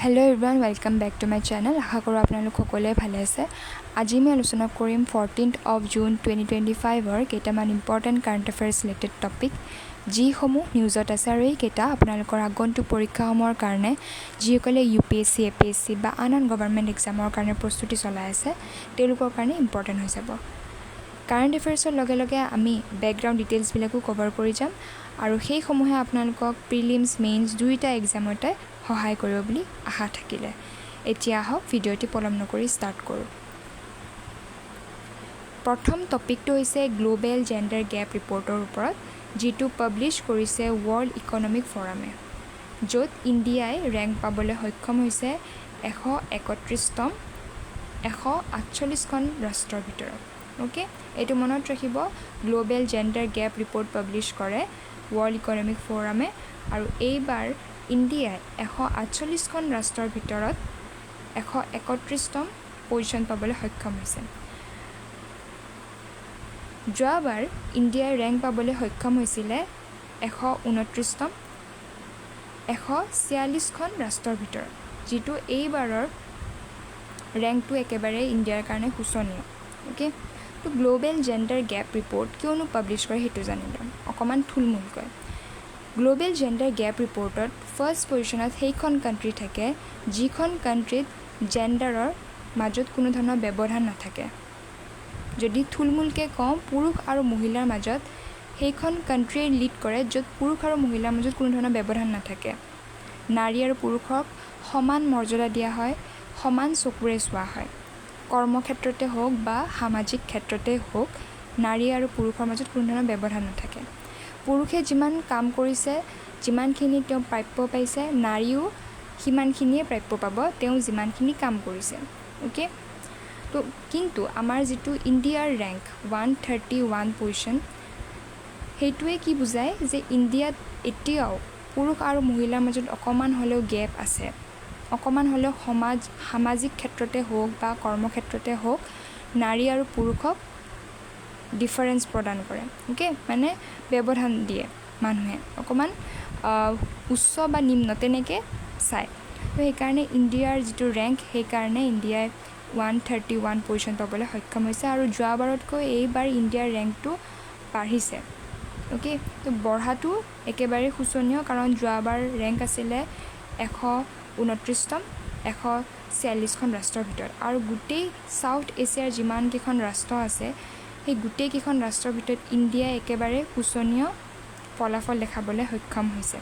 Hello everyone, welcome back to my channel. আশা কৰোঁ আপোনালোক সকলোৱে ভালে আছে। আজি মই আলোচনা কৰিম 14th of June 2025 কেইটামান important current affairs related topic যিসমূহ নিউজত আছে আৰু এইকেইটা আপোনালোকৰ আগন্তুক পৰীক্ষাসমূহৰ কাৰণে যিসকলে UPSC, APSC বা আন গভৰ্ণমেণ্ট এক্সামৰ কাৰণে প্ৰস্তুতি চলাই আছে তেওঁলোকৰ কাৰণে ইম্পৰ্টেণ্ট হৈ যাব। কাৰেণ্ট এফেয়াৰ্ছৰ লগে লগে আমি বেকগ্ৰাউণ্ড ডিটেইলছবিলাকো কভাৰ কৰি যাম আৰু সেইসমূহে আপোনালোকক প্ৰিলিমছ মেইনছ দুয়োটা এক্সামতে সহায় কৰিব বুলি আশা থাকিলে। এতিয়া আহক ভিডিঅ'টি পলম নকৰি ষ্টাৰ্ট কৰোঁ। প্ৰথম টপিকটো হৈছে গ্ল'বেল জেণ্ডাৰ গেপ ৰিপৰ্টৰ ওপৰত, যিটো পাব্লিছ কৰিছে ৱৰ্ল্ড ইকনমিক ফৰামে, য'ত ইণ্ডিয়াই ৰেংক পাবলৈ সক্ষম হৈছে 131তম 148খন ৰাষ্ট্ৰৰ ভিতৰত। অ'কে, এইটো মনত ৰাখিব, global gender gap report publish কৰে ৱৰ্ল্ড ইকনমিক ফৰামে আৰু এইবাৰ ইণ্ডিয়াই 148খন ৰাষ্ট্ৰৰ ভিতৰত 131তম পজিশ্যন পাবলৈ সক্ষম হৈছে। যোৱাবাৰ ইণ্ডিয়াই ৰেংক পাবলৈ সক্ষম হৈছিলে 129তম 146খন ৰাষ্ট্ৰৰ ভিতৰত, যিটো এইবাৰৰ ৰেংকটো একেবাৰে ইণ্ডিয়াৰ কাৰণে শোচনীয়। অ'কে, তো গ্ল'বেল জেণ্ডাৰ গেপ ৰিপৰ্ট কিয়নো পাব্লিছ কৰে সেইটো জানিলে অকণমান থুলমূলকৈ। গ্ল'বেল জেণ্ডাৰ গেপ ৰিপৰ্টত ফাৰ্ষ্ট পজিশ্যনত সেইখন কাণ্ট্ৰি থাকে যিখন কাণ্ট্ৰিত জেণ্ডাৰৰ মাজত কোনো ধৰণৰ ব্যৱধান নাথাকে। যদি থুলমূলকৈ কওঁ, পুৰুষ আৰু মহিলাৰ মাজত সেইখন কাণ্ট্ৰিয়ে লিড কৰে য'ত পুৰুষ আৰু মহিলাৰ মাজত কোনো ধৰণৰ ব্যৱধান নাথাকে। নাৰী আৰু পুৰুষক সমান মৰ্যাদা দিয়া হয়, সমান চকুৰে চোৱা হয়। কৰ্মক্ষেত্ৰতে হওক বা সামাজিক ক্ষেত্ৰতে হওক, নাৰী আৰু পুৰুষৰ মাজত কোনো ধৰণৰ ব্যৱধান নাথাকে। পুৰুষে যিমান কাম কৰিছে, যিমানখিনি তেওঁ প্ৰাপ্য পাইছে, নাৰীও সিমানখিনিয়ে প্ৰাপ্য পাব তেওঁ যিমানখিনি কাম কৰিছে। অ'কে, তো কিন্তু আমাৰ যিটো ইণ্ডিয়াৰ ৰেংক 131 পজিশ্যন, সেইটোৱে কি বুজায় যে ইণ্ডিয়াত এতিয়াও পুৰুষ আৰু মহিলাৰ মাজত অকণমান হ'লেও গেপ আছে, অকণমান হ'লেও সামাজিক ক্ষেত্ৰতে হওক বা কৰ্মক্ষেত্ৰতে হওক নাৰী আৰু পুৰুষক ডিফাৰেঞ্চ প্ৰদান কৰে। অ'কে, মানে ব্যৱধান দিয়ে মানুহে, অকণমান উচ্চ বা নিম্ন তেনেকৈ চায়। তো সেইকাৰণে ইণ্ডিয়াৰ যিটো ৰেংক, সেইকাৰণে ইণ্ডিয়াই 131 পজিশ্যন পাবলৈ সক্ষম হৈছে আৰু যোৱাবাৰতকৈ এইবাৰ ইণ্ডিয়াৰ ৰেংকটো বাঢ়িছে। অ'কে, তো বঢ়াটো একেবাৰে শোচনীয়, কাৰণ যোৱাবাৰ ৰেংক আছিলে 129তম 146খন ৰাষ্ট্ৰৰ ভিতৰত আৰু গোটেই ছাউথ এছিয়াৰ যিমানকেইখন ৰাষ্ট্ৰ আছে সেই গোটেইকেইখন ৰাষ্ট্ৰৰ ভিতৰত ইণ্ডিয়াই একেবাৰে শোচনীয় ফলাফল দেখাবলৈ সক্ষম হৈছে।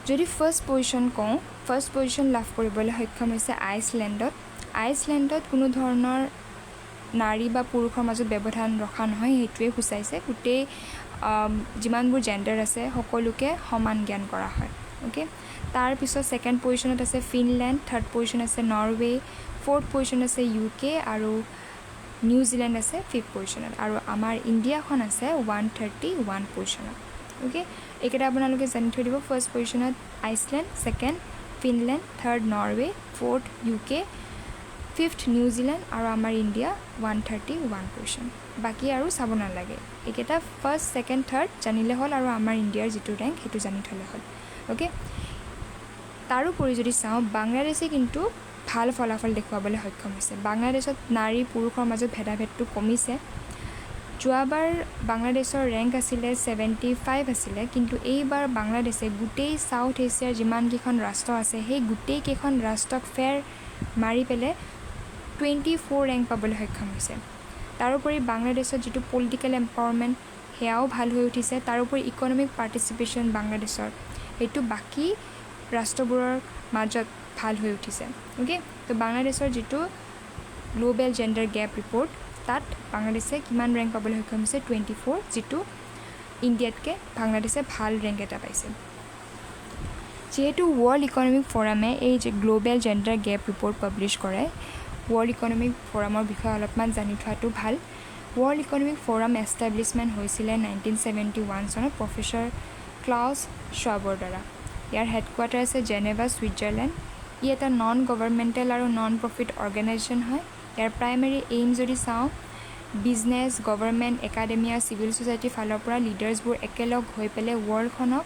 যদি ফাৰ্ষ্ট পজিশ্যন কওঁ, ফাৰ্ষ্ট পজিশ্যন লাভ কৰিবলৈ সক্ষম হৈছে আইচলেণ্ডত। আইচলেণ্ডত কোনো ধৰণৰ নাৰী বা পুৰুষৰ মাজত ব্যৱধান ৰখা নহয়, সেইটোৱে সূচাইছে। গোটেই যিমানবোৰ জেণ্ডাৰ আছে সকলোকে সমান জ্ঞান কৰা হয়। অ'কে, তাৰপিছত ছেকেণ্ড পজিশ্যনত আছে ফিনলেণ্ড, থাৰ্ড পজিশ্যন আছে নৰৱে', ফ'ৰ্থ পজিশ্যন আছে UK আৰু নিউজিলেণ্ড আছে 5th পজিশ্যনত আৰু আমাৰ ইণ্ডিয়াখন আছে 131 পজিশ্যনত। অ'কে, এইকেইটা আপোনালোকে জানি থৈ দিব। ফাৰ্ষ্ট পজিশ্যনত Iceland, second Finland, third Norway', fourth UK, 5th New Zealand আৰু আমাৰ ইণ্ডিয়া 131 পজিশ্যন। বাকী আৰু চাব নালাগে, এইকেইটা ফাৰ্ষ্ট, ছেকেণ্ড, থাৰ্ড জানিলে হ'ল আৰু আমাৰ ইণ্ডিয়াৰ যিটো ৰেংক সেইটো জানি থ'লে হ'ল। অ'কে, তাৰোপৰি যদি চাওঁ, বাংলাদেশে কিন্তু ভাল ফলাফল দেখুৱাবলৈ সক্ষম হৈছে। বাংলাদেশত নাৰী পুৰুষৰ মাজত ভেদাভেদটো কমিছে। যোৱাবাৰ বাংলাদেশৰ ৰেংক আছিলে 75 আছিলে, কিন্তু এইবাৰ বাংলাদেশে গোটেই ছাউথ এছিয়াৰ যিমানকেইখন ৰাষ্ট্ৰ আছে সেই গোটেইকেইখন ৰাষ্ট্ৰক ফেৰ মাৰি পেলাই 24 ৰেংক পাবলৈ সক্ষম হৈছে। তাৰোপৰি বাংলাদেশত যিটো পলিটিকেল এম্পাৱাৰমেণ্ট সেয়াও ভাল হৈ উঠিছে। তাৰোপৰি ইকনমিক পাৰ্টিচিপেশ্যন বাংলাদেশৰ সেইটো বাকী ৰাষ্ট্ৰবোৰৰ মাজত ভাল হৈ উঠিছে। অ'কে, তো বাংলাদেশৰ যিটো গ্ল'বেল জেণ্ডাৰ গেপ ৰিপৰ্ট, তাত বাংলাদেশে কিমান ৰেংক পাবলৈ সক্ষম হৈছে 24, যিটো ইণ্ডিয়াতকৈ বাংলাদেশে ভাল ৰেংক এটা পাইছে। যিহেতু ৱৰ্ল্ড ইকনমিক ফৰামে এই যে global gender gap report publish কৰে, ৱৰ্ল্ড ইকনমিক ফৰামৰ বিষয়ে অলপমান জানি থোৱাটো ভাল। ৱৰ্ল্ড ইকনমিক ফৰাম এষ্টাব্লিছমেণ্ট হৈছিলে 1971 চনত প্ৰফেচৰ ক্লাউছ শ্বাবৰ দ্বাৰা। ইয়াৰ হেডকোৱাৰ্টাৰ আছে জেনেভা, ছুইজাৰলেণ্ড। ই এটা নন গভৰ্ণমেণ্টেল আৰু নন প্ৰফিট অৰ্গেনাইজেশ্যন হয়। ইয়াৰ প্ৰাইমেৰী এইম যদি চাওঁ, বিজনেছ, গভৰ্ণমেণ্ট, একাডেমিয়া, চিভিল ছ'চাইটিৰ ফালৰ পৰা লিডাৰ্ছবোৰ একেলগ হৈ পেলাই ৱৰ্ল্ডখনক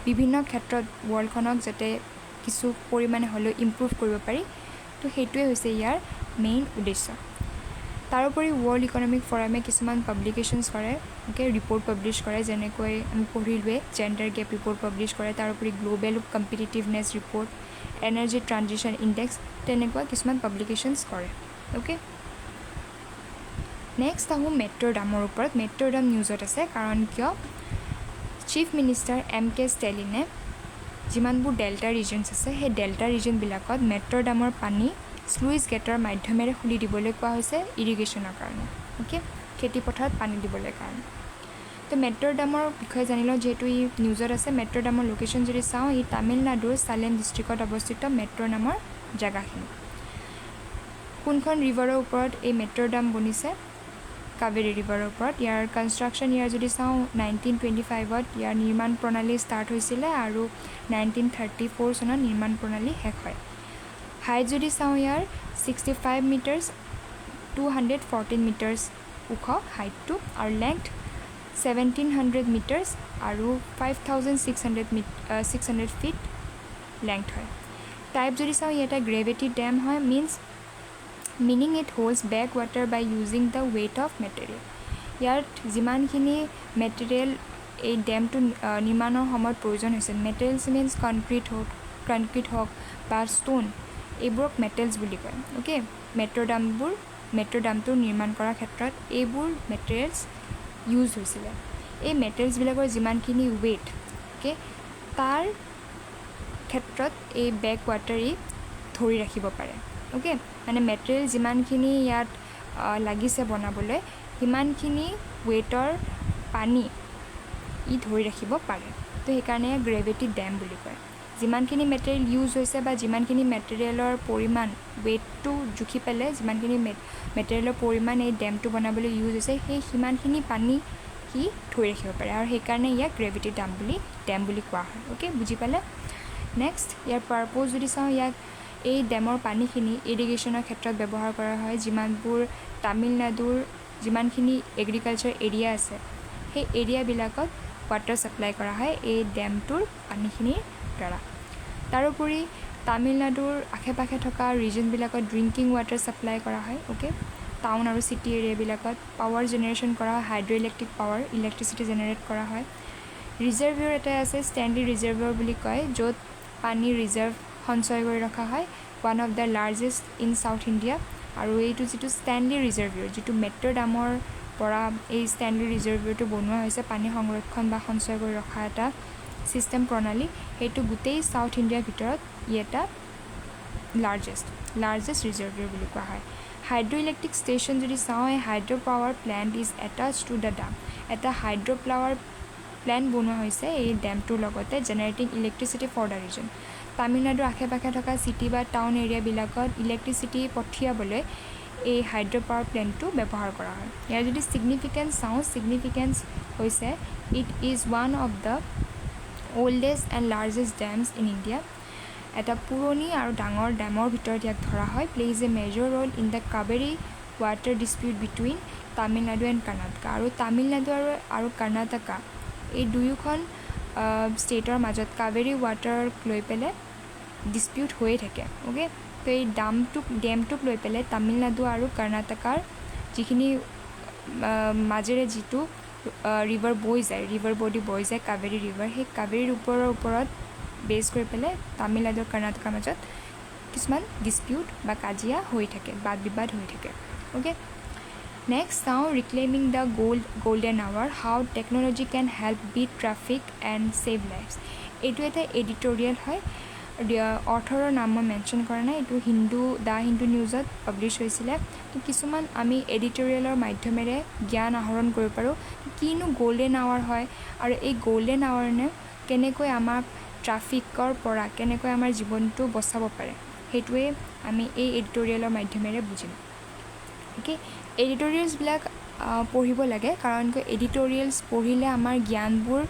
বিভিন্ন ক্ষেত্ৰত ৱৰ্ল্ডখনক যাতে কিছু পৰিমাণে হ'লেও ইম্প্ৰুভ কৰিব পাৰি তো সেইটোৱে হৈছে ইয়াৰ মেইন উদ্দেশ্য তাৰোপৰি ৱৰ্ল্ড ইকনমিক ফৰামে কিছুমান পাব্লিকেশ্যনছ কৰে ওকে ৰিপৰ্ট পাব্লিছ কৰে যেনেকৈ আমি পঢ়িলোৱে জেণ্ডাৰ গেপ ৰিপৰ্ট পাব্লিছ কৰে তাৰোপৰি global competitiveness report energy transition index তেনেকুৱা কিছুমান পাব্লিকেশ্যনছ কৰে ওকে নেক্সট আহোঁ মেট্ৰৰ দামৰ ওপৰত মেট্ৰৰ দাম নিউজত আছে কাৰণ কিয় চিফ মিনিষ্টাৰ MK ষ্টেলিনে যিমানবোৰ ডেল্টা ৰিজনছ আছে সেই ডেল্টা ৰিজনবিলাকত মেট্ৰৰ দামৰ পানী স্লুইচ গেটৰ মাধ্যমেৰে খুলি দিবলৈ কোৱা হৈছে ইৰিগেশ্যনৰ কাৰণে ওকে খেতিপথাৰত পানী দিবলৈ কাৰণে তো মেট্ৰৰ দামৰ বিষয়ে জানি লওঁ যিহেতু ই নিউজত আছে মেট্ৰৰ দামৰ লোকেশ্যন যদি চাওঁ ই তামিলনাডুৰ চালেম ডিষ্ট্ৰিক্টত অৱস্থিত মেট্ৰ' নামৰ জেগাখিনি কোনখন ৰিভাৰৰ ওপৰত এই মেট্ৰৰ দাম বনিছে কাবেৰী ৰিভাৰৰ ওপৰত ইয়াৰ কনষ্ট্ৰাকশ্যন ইয়াৰ যদি চাওঁ 1925ত ইয়াৰ নিৰ্মাণ প্ৰণালী ষ্টাৰ্ট হৈছিলে আৰু 1934 চনত নিৰ্মাণ প্ৰণালী শেষ হয় হাইট যদি চাওঁ ইয়াৰ 65 মিটাৰ্ছ 214 মিটাৰ্ছ ওখ হাইটটো আৰু লেংথ 1700 মিটাৰ্ছ আৰু 5600 ফিট লেংথ হয় টাইপ যদি চাওঁ ই এটা গ্ৰেভিটি ডেম হয় meaning it holds back water by using the weight of material ইয়াত যিমানখিনি মেটেৰিয়েল এই ডেমটো নিৰ্মাণৰ সময়ত প্ৰয়োজন হৈছিল মেটেৰিয়েলছ মিনছ কনক্ৰিট হওক বা ষ্টোন এইবোৰক মেটেলছ বুলি কয় ওকে মেট্ৰ' ডামটো নিৰ্মাণ কৰাৰ ক্ষেত্ৰত এইবোৰ মেটেৰিয়েলছ ইউজ হৈছিলে এই মেটেৰিয়েলছবিলাকৰ যিমানখিনি ৱেইট ওকে তাৰ ক্ষেত্ৰত এই বেক ৱাটাৰী ধৰি ৰাখিব পাৰে ওকে মানে মেটেৰিয়েল যিমানখিনি ইয়াত লাগিছে বনাবলৈ সিমানখিনি ৱেইটৰ পানী ই ধৰি ৰাখিব পাৰে তো সেইকাৰণে গ্ৰেভিটি ডেম বুলি কয় যিমানখিনি মেটেৰিয়েল ইউজ হৈছে বা যিমানখিনি মেটেৰিয়েলৰ পৰিমাণ ৱেইটটো জুখি পেলাই যিমানখিনি মেটেৰিয়েলৰ পৰিমাণ এই ডেমটো বনাবলৈ ইউজ হৈছে সেই সিমানখিনি পানী সি ধৰি ৰাখিব পাৰে আৰু সেইকাৰণে ইয়াক গ্ৰেভিটি ডেম বুলি কোৱা হয় ওকে বুজি পালে নেক্সট ইয়াৰ পাৰপ'জ যদি চাওঁ ইয়াক এই ডেমৰ পানীখিনি ইৰিগেশ্যনৰ ক্ষেত্ৰত ব্যৱহাৰ কৰা হয় যিমানবোৰ তামিলনাডুৰ যিমানখিনি এগ্ৰিকালচাৰ এৰিয়া আছে সেই এৰিয়াবিলাকত ৱাটাৰ ছাপ্লাই কৰা হয় এই ডেমটোৰ পানীখিনিৰ দ্বাৰা তাৰোপৰি তামিলনাডুৰ আশে পাশে থকা ৰিজনবিলাকত ড্ৰিংকিং ৱাটাৰ ছাপ্লাই কৰা হয় ওকে টাউন আৰু চিটি এৰিয়াবিলাকত পাৱাৰ জেনেৰেশ্যন কৰা হয় হাইড্ৰ' ইলেক্ট্ৰিক পাৱাৰ ইলেক্ট্ৰিচিটি জেনেৰেট কৰা হয় ৰিজাৰ্ভিয়ৰ এটা আছে ষ্টেণ্ডলি ৰিজাৰ্ভিয়ৰ বুলি কয় য'ত পানী ৰিজাৰ্ভ সঞ্চয় কৰি ৰখা হয় one of the largest in south India আৰু এইটো যিটো ষ্টেণ্ডলি ৰিজাৰ্ভিয়ৰ যিটো মেট্ৰ' ডামৰ পৰা এই ষ্টেণ্ডলি ৰিজাৰ্ভিয়ৰটো বনোৱা হৈছে পানী সংৰক্ষণ বা সঞ্চয় কৰি ৰখা এটা ছিষ্টেম প্ৰণালী সেইটো গোটেই চাউথ ইণ্ডিয়াৰ ভিতৰত ই এটা লাৰ্জেষ্ট ৰিজাৰ্ভিয়ৰ বুলি কোৱা হয় হাইড্ৰ' ইলেক্ট্ৰিক ষ্টেচন যদি চাওঁ এই hydro' power plant is attach to the dam এটা হাইড্ৰ' পাৱাৰ প্লেণ্ট বনোৱা হৈছে এই ডেমটোৰ লগতে generating electricity for the region তামিলনাডুৰ আশে পাশে থকা চিটি বা টাউন এৰিয়াবিলাকত ইলেক্ট্ৰিচিটি পঠিয়াবলৈ এই হাইড্ৰ' পাৱাৰ প্লেণ্টটো ব্যৱহাৰ কৰা হয় ইয়াৰ যদি ছিগনিফিকেঞ্চ চাওঁ ছিগনিফিকেঞ্চ হৈছে it is one of the oldest and largest dams in India এটা পুৰণি আৰু ডাঙৰ ডেমৰ ভিতৰত ইয়াক ধৰা হয় plays a major role in the Kaveri water dispute between Tamil Nadu and Karnataka আৰু তামিলনাডু আৰু কৰ্ণাটকা এই দুয়োখন ষ্টেটৰ মাজত কাবেৰী ৱাটাৰক লৈ পেলাই ডিছপিউট হৈয়ে থাকে অ'কে তো এই ডেমটোক লৈ পেলাই তামিলনাডু আৰু কৰ্ণাটকাৰ যিখিনি মাজেৰে যিটো ৰিভাৰ বডি বৈ যায় কাবেৰী ৰিভাৰ সেই কাবেৰীৰ ওপৰত বেছ কৰি পেলাই তামিলনাডু আৰু কৰ্ণাটকৰ মাজত কিছুমান ডিছপিউট বা কাজিয়া হৈ থাকে বাদ বিবাদ হৈ থাকে অ'কে নেক্সট চাওঁ reclaiming the golden hour how technology can help beat traffic and save lives এইটো এটা এডিটৰিয়েল হয় অথৰৰ নাম মই মেনশ্যন কৰা নাই এইটো দ্য হিন্দু নিউজত পাব্লিছ হৈছিলে তো কিছুমান আমি এডিটৰিয়েলৰ মাধ্যমেৰে জ্ঞান আহৰণ কৰিব পাৰোঁ কিনো গল্ডেন আৱাৰ হয় আৰু এই গল্ডেন আৱাৰনে কেনেকৈ আমাক ট্ৰাফিকৰ পৰা কেনেকৈ আমাৰ জীৱনটো বচাব পাৰে সেইটোৱে আমি এই এডিটৰিয়েলৰ মাধ্যমেৰে বুজিম অ'কে এডিটৰিয়েলছবিলাক পঢ়িব লাগে কাৰণ এডিটৰিয়েলছ পঢ়িলে আমাৰ জ্ঞানবোৰ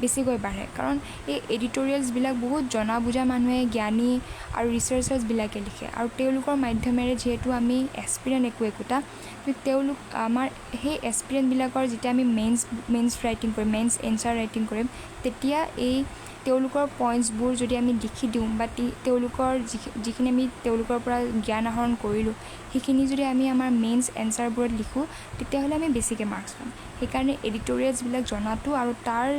বেছিকৈ বাঢ়ে কাৰণ এই এডিটৰিয়েলছবিলাক বহুত জনা বুজা মানুহে জ্ঞানী আৰু ৰিচাৰ্চাৰ্ছবিলাকে লিখে আৰু তেওঁলোকৰ মাধ্যমেৰে যিহেতু আমি এক্সপিৰিয়েঞ্চ একোটা তেওঁলোক আমাৰ সেই এক্সপিৰিয়েঞ্চবিলাকৰ যেতিয়া আমি মেইনছ ৰাইটিং কৰিম মেইনছ এনচাৰ ৰাইটিং কৰিম তেতিয়া এই তেওঁলোকৰ পইণ্টছবোৰ যদি আমি লিখি দিওঁ বা তেওঁলোকৰ যিখিনি আমি তেওঁলোকৰ পৰা জ্ঞান আহৰণ কৰিলোঁ সেইখিনি যদি আমি আমাৰ মেইনছ এনচাৰবোৰত লিখোঁ তেতিয়াহ'লে আমি বেছিকৈ মাৰ্কছ পাম সেইকাৰণে এডিটৰিয়েলছবিলাক জনাটো আৰু তাৰ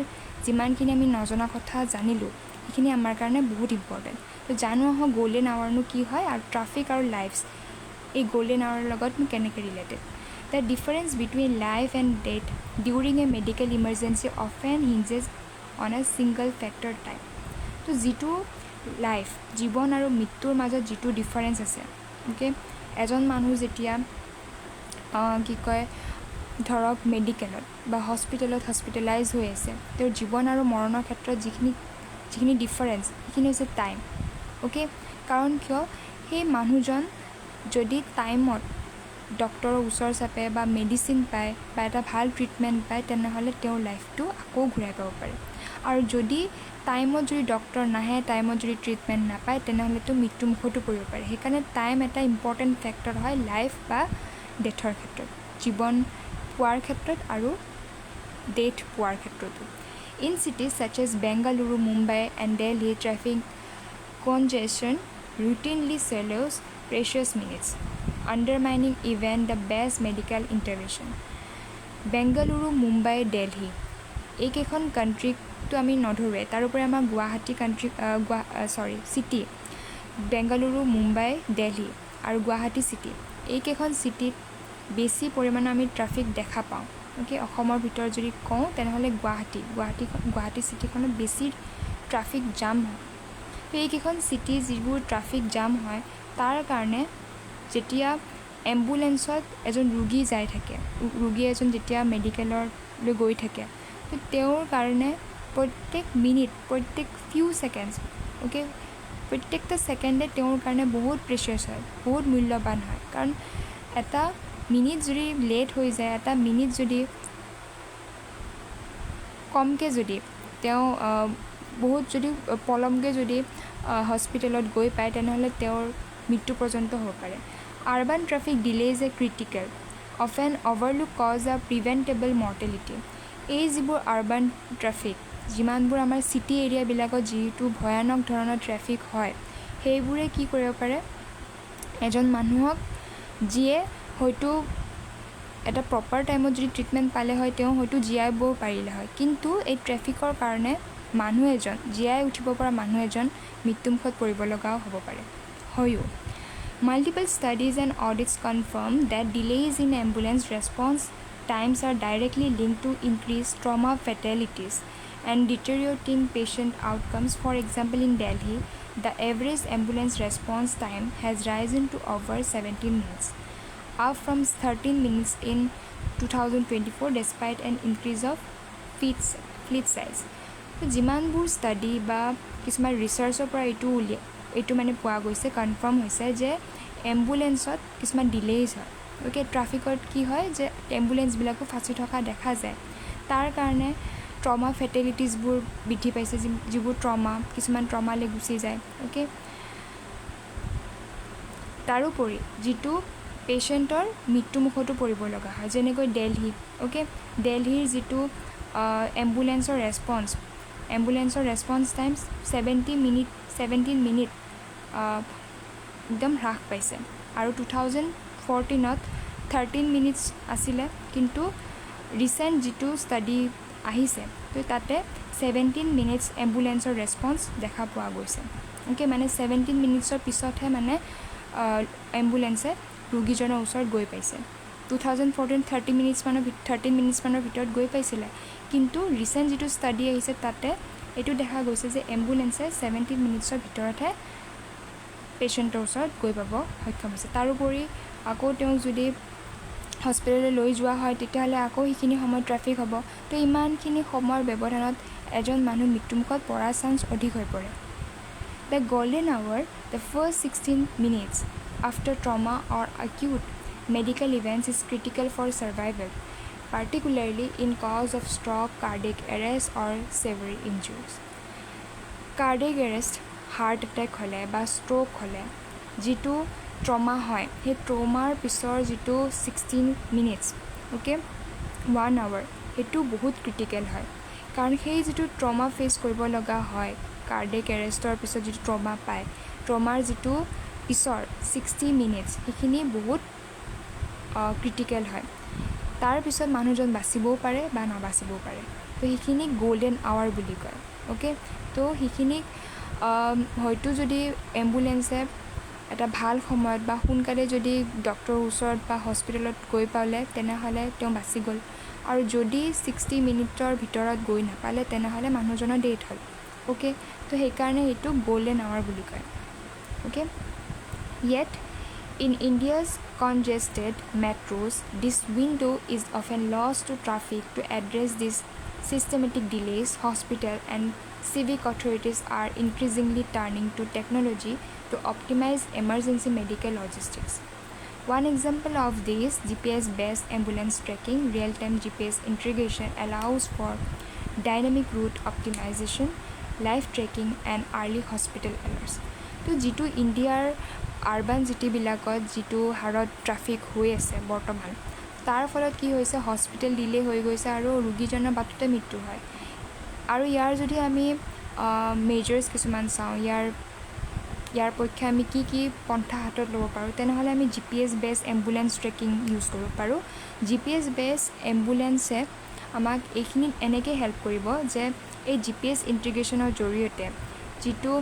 যিমানখিনি আমি নজনা কথা জানিলোঁ সেইখিনি আমাৰ কাৰণে বহুত ইম্পৰ্টেণ্ট তো জানো আহক গল্ডেন আৱাৰনো কি হয় আৰু ট্ৰাফিক আৰু লাইফছ এই গল্ডেন আৱাৰৰ লগত কেনেকৈ related the difference between life and death during a medical emergency often hinges on a single factor time তো যিটো লাইফ জীৱন আৰু মৃত্যুৰ মাজত যিটো ডিফাৰেঞ্চ আছে অ'কে এজন মানুহ যেতিয়া কি কয় ধৰক মেডিকেলত বা হস্পিটেলাইজ হৈ আছে তেওঁৰ জীৱন আৰু মৰণৰ ক্ষেত্ৰত যিখিনি ডিফাৰেঞ্চ সেইখিনি হৈছে টাইম অ'কে কাৰণ কিয় সেই মানুহজন যদি টাইমত ডক্টৰৰ ওচৰ চাপে বা মেডিচিন পায় বা এটা ভাল ট্ৰিটমেণ্ট পায় তেনেহ'লে তেওঁৰ লাইফটো আকৌ ঘূৰাই পাব পাৰে আৰু যদি টাইমত যদি ডক্টৰ নাহে টাইমত যদি ট্ৰিটমেণ্ট নাপায় তেনেহ'লেতো মৃত্যুমুখতো পৰিব পাৰে সেইকাৰণে টাইম এটা ইম্পৰ্টেণ্ট ফেক্টৰ হয় লাইফ বা ডেথৰ ক্ষেত্ৰত জীৱন পোৱাৰ ক্ষেত্ৰত আৰু ডেথ পোৱাৰ ক্ষেত্ৰতো in cities such as Bengaluru Mumbai and Delhi traffic congestion routinely steals precious minutes undermining even the best medical intervention Bengaluru Mumbai Delhi এইকেইখন কাণ্ট্ৰিকটো আমি নধৰোৱে তাৰোপৰি আমাৰ গুৱাহাটী চিটি বেংগালুৰু মুম্বাই দিল্লী আৰু গুৱাহাটী চিটি এইকেইখন চিটিত বেছি পৰিমাণে আমি ট্ৰাফিক দেখা পাওঁ অ'কে অসমৰ ভিতৰত যদি কওঁ তেনেহ'লে গুৱাহাটী চিটিখনত বেছি ট্ৰাফিক জাম হয় তো এইকেইখন চিটি যিবোৰ ট্ৰাফিক জাম হয় তাৰ কাৰণে যেতিয়া এম্বুলেঞ্চত এজন ৰোগী যাই থাকে ৰোগী এজন যেতিয়া মেডিকেললৈ গৈ থাকে তো তেওঁৰ কাৰণে প্ৰত্যেক ফিউ ছেকেণ্ডছ অ'কে প্ৰত্যেকটা ছেকেণ্ডে তেওঁৰ কাৰণে বহুত প্ৰেচিয়াছ হয় বহুত মূল্যৱান হয় কাৰণ এটা মিনিট যদি লেট হৈ যায় এটা মিনিট যদি কমকৈ যদি তেওঁ বহুত যদি পলমকৈ যদি হস্পিটেলত গৈ পায় তেনেহ'লে তেওঁৰ মৃত্যু পৰ্যন্ত হ'ব পাৰে urban traffic delays a critical of an overlooked cause a preventable mortality এই যিবোৰ আৰ্বান ট্ৰাফিক যিমানবোৰ আমাৰ চিটি এৰিয়াবিলাকত যিটো ভয়ানক ধৰণৰ ট্ৰেফিক হয় সেইবোৰে কি কৰিব পাৰে এজন মানুহক যিয়ে হয়তো এটা প্ৰপাৰ টাইমত যদি ট্ৰিটমেণ্ট পালে হয় তেওঁ হয়তো জীয়াব পাৰিলে হয় কিন্তু এই ট্ৰেফিকৰ কাৰণে মানুহ এজন জীয়াই উঠিব পৰা মানুহ এজন মৃত্যুমুখত পৰিব লগাও হ'ব পাৰে হয়ো Multiple studies and audits confirm that delays in ambulance response times are directly linked to increased trauma fatalities and deteriorating patient outcomes. For example, in Delhi, the average ambulance response time has risen to over 17 minutes, up from 13 minutes in 2024 despite an increase of fleet size. So, যিমানবোৰ study বা কিছুমান ৰিচাৰ্চৰ পৰা এইটো মানে পোৱা গৈছে confirm হৈছে যে এম্বুলেঞ্চত কিছুমান ডিলেইজ হয় অ'কে ট্ৰাফিকত কি হয় যে এম্বুলেঞ্চবিলাকো ফাঁচি থকা দেখা যায় তাৰ কাৰণে ট্ৰমা ফেটেলিটিছবোৰ বৃদ্ধি পাইছে যিবোৰ কিছুমান ট্ৰমালৈ গুচি যায় অ'কে তাৰোপৰি যিটো পেচেণ্টৰ মৃত্যুমুখতো পৰিব লগা হয় যেনেকৈ দিল্লী অ'কে দিল্লীৰ যিটো এম্বুলেঞ্চৰ ৰেছপন্স টাইম 17 মিনিট একদম হ্ৰাস পাইছে আৰু 2014ত 13 মিনিটছ আছিলে কিন্তু ৰিচেণ্ট যিটো ষ্টাডি আহিছে তো তাতে 17 মিনিটছ এম্বুলেঞ্চৰ ৰেছপন্স দেখা পোৱা গৈছে অ'কে মানে 17 মিনিটছৰ পিছতহে মানে এম্বুলেঞ্চে ৰোগীজনৰ ওচৰত গৈ পাইছে 2014 13 মিনিটছমানৰ ভিতৰত গৈ পাইছিলে কিন্তু ৰিচেণ্ট যিটো ষ্টাডি আহিছে তাতে এইটো দেখা গৈছে যে এম্বুলেঞ্চে 17 মিনিটছৰ ভিতৰতহে পেচেণ্টৰ ওচৰত গৈ পাব সক্ষম হৈছে তাৰোপৰি আকৌ তেওঁক যদি হস্পিটেললৈ লৈ যোৱা হয় তেতিয়াহ'লে আকৌ সেইখিনি সময়ত ট্ৰেফিক হ'ব তো ইমানখিনি সময়ৰ ব্যৱধানত এজন মানুহ মৃত্যুমুখত পৰাৰ চান্স অধিক হৈ পৰে the golden hour the first 16 minutes after trauma or acute medical events is critical for survival particularly in cause of stroke, cardiac arrest or severe injuries. Cardiac arrest, heart attack হলে বা stroke হলে যিটো trauma হয় সেই ট্ৰমাৰ পিছৰ যিটো 16 minutes okay 1 hour সেইটো বহুত ক্ৰিটিকেল হয় কাৰণ সেই যিটো ট্ৰমা ফেচ কৰিব লগা হয় কাৰ্ডিয়েক এৰেষ্টৰ পিছত যিটো ট্ৰমা পায় ট্ৰমাৰ যিটো পিছৰ 60 minutes সেইখিনি বহুত ক্ৰিটিকেল হয় তাৰ পিছত মানুহজন বাচিবও পাৰে বা নাবাচিবও পাৰে তো সেইখিনি গোল্ডেন আৱাৰ বুলি কয় ওকে তো সেইখিনি হয়তো যদি এম্বুলেন্সে এটা ভাল সময়ত বা সোনকালে যদি ডক্টৰৰ ওচৰত বা হস্পিটেলত গৈ পালে তেনেহ'লে তেওঁ বাচি গ'ল আৰু যদি 60 মিনিটৰ ভিতৰত গৈ নাপালে তেনেহ'লে মানুহজনৰ ডেথ হ'ল ওকে তো সেইকাৰণে এইটো গোল্ডেন আৱাৰ বুলি কয় okay yet in India's congested metros this window is often lost to traffic to address these systematic delays hospital and civic authorities are increasingly turning to technology to optimize emergency medical logistics. One example of this GPS-based ambulance tracking, real-time GPS integration allows for dynamic route optimization, live tracking and early hospital alerts. তো যিটো ইণ্ডিয়াৰ urban চিটিবিলাকত যিটো হাৰত traffic হৈ আছে বৰ্তমান তাৰ ফলত কি হৈছে হস্পিটেল ডিলে হৈ গৈছে আৰু ৰোগীজনৰ বাটতে মৃত্যু হয় আৰু ইয়াৰ যদি আমি মেজাৰ্ছ কিছুমান চাওঁ ইয়াৰ পক্ষে আমি কি পন্থা হাতত ল'ব পাৰোঁ তেনেহ'লে আমি GPS বেছ এম্বুলেন্স ট্ৰেকিং ইউজ কৰিব পাৰোঁ GPS বেছ এম্বুলেন্সে আমাক এইখিনিত এনেকৈ হেল্প কৰিব যে এই GPS ইণ্টিগ্ৰেশ্যনৰ জৰিয়তে যিটো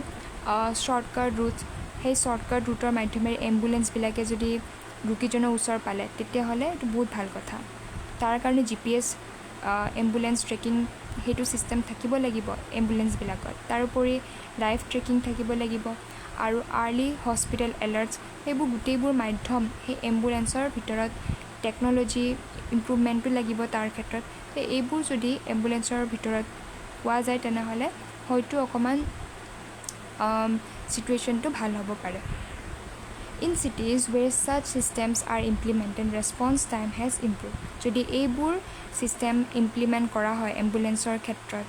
শ্বৰ্টকাট ৰুট সেই শ্বৰ্টকাট ৰুটৰ মাধ্যমেৰে এম্বুলেন্সবিলাকে যদি ৰোগীজনৰ ওচৰ পালে তেতিয়াহ'লে এইটো বহুত ভাল কথা তাৰ কাৰণে GPS এম্বুলেন্স ট্ৰেকিং সেইটো ছিষ্টেম থাকিব লাগিব এম্বুলেন্সবিলাকত তাৰোপৰি লাইভ ট্ৰেকিং থাকিব লাগিব আৰু আৰ্লি হস্পিটেল এলাৰ্টছ সেইবোৰ গোটেইবোৰ মাধ্যম সেই এম্বুলেন্সৰ ভিতৰত টেকন'লজি ইম্প্ৰুভমেণ্টটো লাগিব তাৰ ক্ষেত্ৰত এইবোৰ যদি এম্বুলেন্সৰ ভিতৰত পোৱা যায় তেনেহ'লে হয়তো অকণমান চিটুৱেশ্যনটো ভাল হ'ব পাৰে In cities where such systems are implemented, response time has improved. যদি এইবোৰ চিষ্টেম ইমপ্লিমেণ্ট কৰা হয় এম্বুলেন্সৰ ক্ষেত্ৰত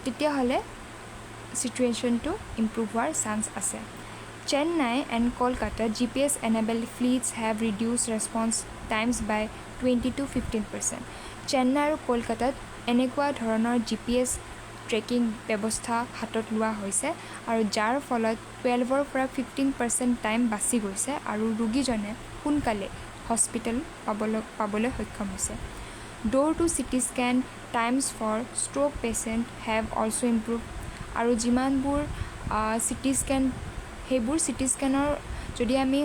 তেতিয়াহ'লে চিটুৱেশ্যনটো ইম্প্ৰুভ হোৱাৰ চান্স আছে Chennai and Kolkata GPS-enabled fleets have reduced response times by 20 to 15%. Chennai আৰু কলকাতাত এনেকুৱা ধৰণৰ GPS ট্ৰেকিং ব্যৱস্থা হাতত লোৱা হৈছে আৰু যাৰ ফলত 12ৰ পৰা 15% টাইম বাচি গৈছে আৰু ৰোগীজনে সোনকালে হস্পিটেল পাবলৈ সক্ষম হৈছে door to CT scan times for stroke patient have also' improve আৰু যিমানবোৰ চিটি স্কেন সেইবোৰ চিটি স্কেনৰ যদি আমি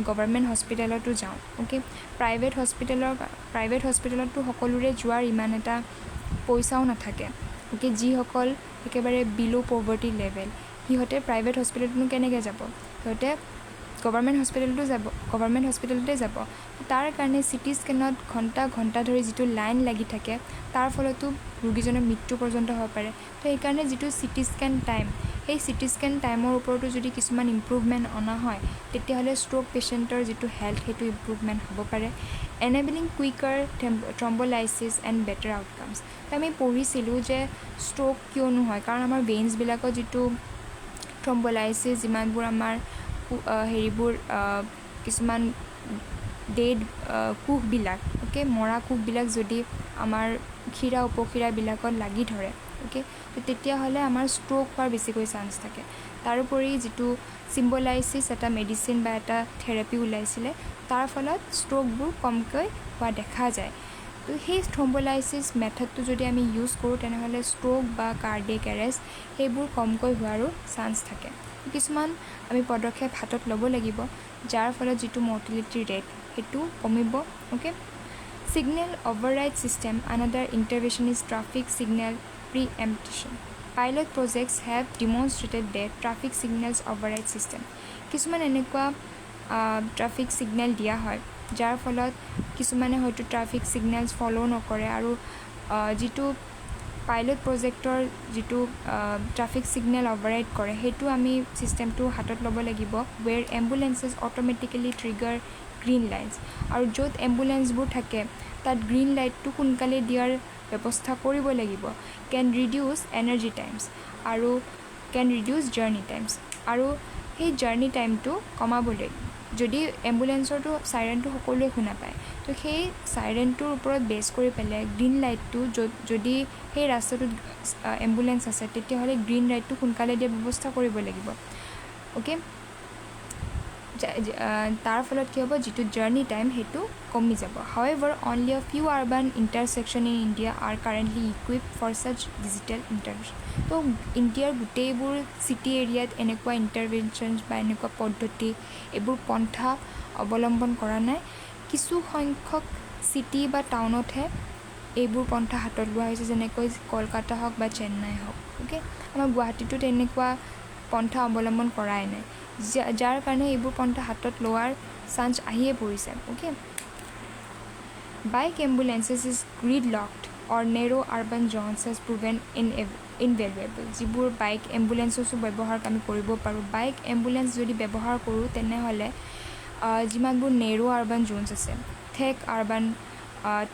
গভৰ্ণমেণ্ট হস্পিটেলতো যাওঁ ওকে প্ৰাইভেট হস্পিটেলতো সকলোৰে যোৱাৰ ইমান এটা পইচাও নাথাকে ওকে যিসকল একেবাৰে বিলো পভাৰ্টি লেভেল সিহঁতে প্ৰাইভেট হস্পিটেলতনো কেনেকৈ যাব সিহঁতে গভৰ্ণমেণ্ট হস্পিটেলতে যাব তাৰ কাৰণে চিটি স্কেনত ঘণ্টা ধৰি যিটো লাইন লাগি থাকে তাৰ ফলতো ৰোগীজনৰ মৃত্যু পৰ্যন্ত হ'ব পাৰে তো সেইকাৰণে যিটো চিটি স্কেন টাইম সেই চিটি স্কেন টাইমৰ ওপৰতো যদি কিছুমান ইম্প্ৰুভমেণ্ট অনা হয় তেতিয়াহ'লে ষ্ট্ৰোক পেচেণ্টৰ যিটো হেল্থ সেইটো ইম্প্ৰুভমেণ্ট হ'ব পাৰে এনেবলিং কুইকাৰ থ্ৰম্বলাইচিছ এণ্ড বেটাৰ আউটকামছ আমি পঢ়িছিলোঁ যে ষ্ট্ৰোক কিয়নো হয় কাৰণ আমাৰ ভেইনছবিলাকত যিটো থ্ৰম্বলাইচিছ যিমানবোৰ আমাৰ হেৰিবোৰ কিছুমান ডেড কোষবিলাক ওকে মৰা কোষবিলাক যদি আমাৰ শিৰা উপশিৰাবিলাকত লাগি ধৰে ওকে তো তেতিয়াহ'লে আমাৰ ষ্ট্ৰোক হোৱাৰ বেছিকৈ চান্স থাকে তাৰোপৰি যিটো চিম্বলাইচিছ এটা মেডিচিন বা এটা থেৰাপি ওলাইছিলে তাৰ ফলত ষ্ট্ৰোকবোৰ কমকৈ হোৱা দেখা যায় তো সেই থ্ৰম্বলাইচিছ মেথডটো যদি আমি ইউজ কৰোঁ তেনেহ'লে ষ্ট্ৰোক বা কাৰ্ডিয়েক এৰেষ্ট সেইবোৰ কমকৈ হোৱাৰো চান্স থাকে কিছুমান আমি পদক্ষেপ হাতত ল'ব লাগিব যাৰ ফলত যিটো মৰ্টেলিটি ৰেট সেইটো কমিব okay Signal override system, another intervention is traffic signal preemption. Pilot projects have demonstrated that traffic signals override system. কিছুমান এনেকুৱা ট্ৰাফিক ছিগনেল দিয়া হয় যাৰ ফলত কিছুমানে হয়তো ট্ৰাফিক ছিগনেলছ ফ'ল' নকৰে আৰু যিটো পাইলট প্ৰজেক্টৰ যিটো ট্ৰাফিক ছিগনেল অভাৰৰাইড কৰে সেইটো আমি ছিষ্টেমটো হাতত ল'ব লাগিব ৱেৰ এম্বুলেঞ্চেছ অট'মেটিকেলি ট্ৰিগাৰ গ্ৰীণ লাইনছ আৰু য'ত এম্বুলেঞ্চবোৰ থাকে তাত গ্ৰীণ লাইটটো সোনকালে দিয়াৰ ব্যৱস্থা কৰিব লাগিব কেন ৰিডিউচ এনাৰ্জি টাইমছ আৰু কেন ৰিডিউচ জাৰ্ণি টাইমছ আৰু সেই জাৰ্ণি টাইমটো কমাবলৈ যদি এম্বুলেঞ্চৰটো চাইৰেনটো সকলোৱে শুনা পায় তো সেই চাইৰেনটোৰ ওপৰত বেছ কৰি পেলাই গ্ৰীণ লাইটটো যদি সেই ৰাস্তাটোত এম্বুলেঞ্চ আছে তেতিয়াহ'লে গ্ৰীণ লাইটটো সোনকালে দিয়াৰ ব্যৱস্থা কৰিব লাগিব অ'কে তাৰ ফলত কি হ'ব যিটো জাৰ্ণি টাইম সেইটো কমি যাব however only a few urban intersections in India are currently equipped for such digital intervention তো ইণ্ডিয়াৰ গোটেইবোৰ চিটি এৰিয়াত এনেকুৱা ইণ্টাৰভেনশ্যনছ বা এনেকুৱা পদ্ধতি এইবোৰ পন্থা অৱলম্বন কৰা নাই কিছু সংখ্যক চিটি বা টাউনতহে এইবোৰ পন্থা হাতত লোৱা হৈছে যেনেকৈ কলকাতা হওক বা চেন্নাই হওক অ'কে আমাৰ গুৱাহাটীতো তেনেকুৱা পন্থা অৱলম্বন কৰাই নাই যাৰ কাৰণে এইবোৰ পন্থা হাতত লোৱাৰ চান্স আহিয়ে পৰিছে okay bike ambulances is gridlocked or narrow urban zones has proven invaluable যিবোৰ বাইক এম্বুলেঞ্চছো ব্যৱহাৰ আমি কৰিব পাৰোঁ বাইক এম্বুলেঞ্চ যদি ব্যৱহাৰ কৰোঁ তেনেহ'লে যিমানবোৰ নেৰো আৰ্বান জ'নছ আছে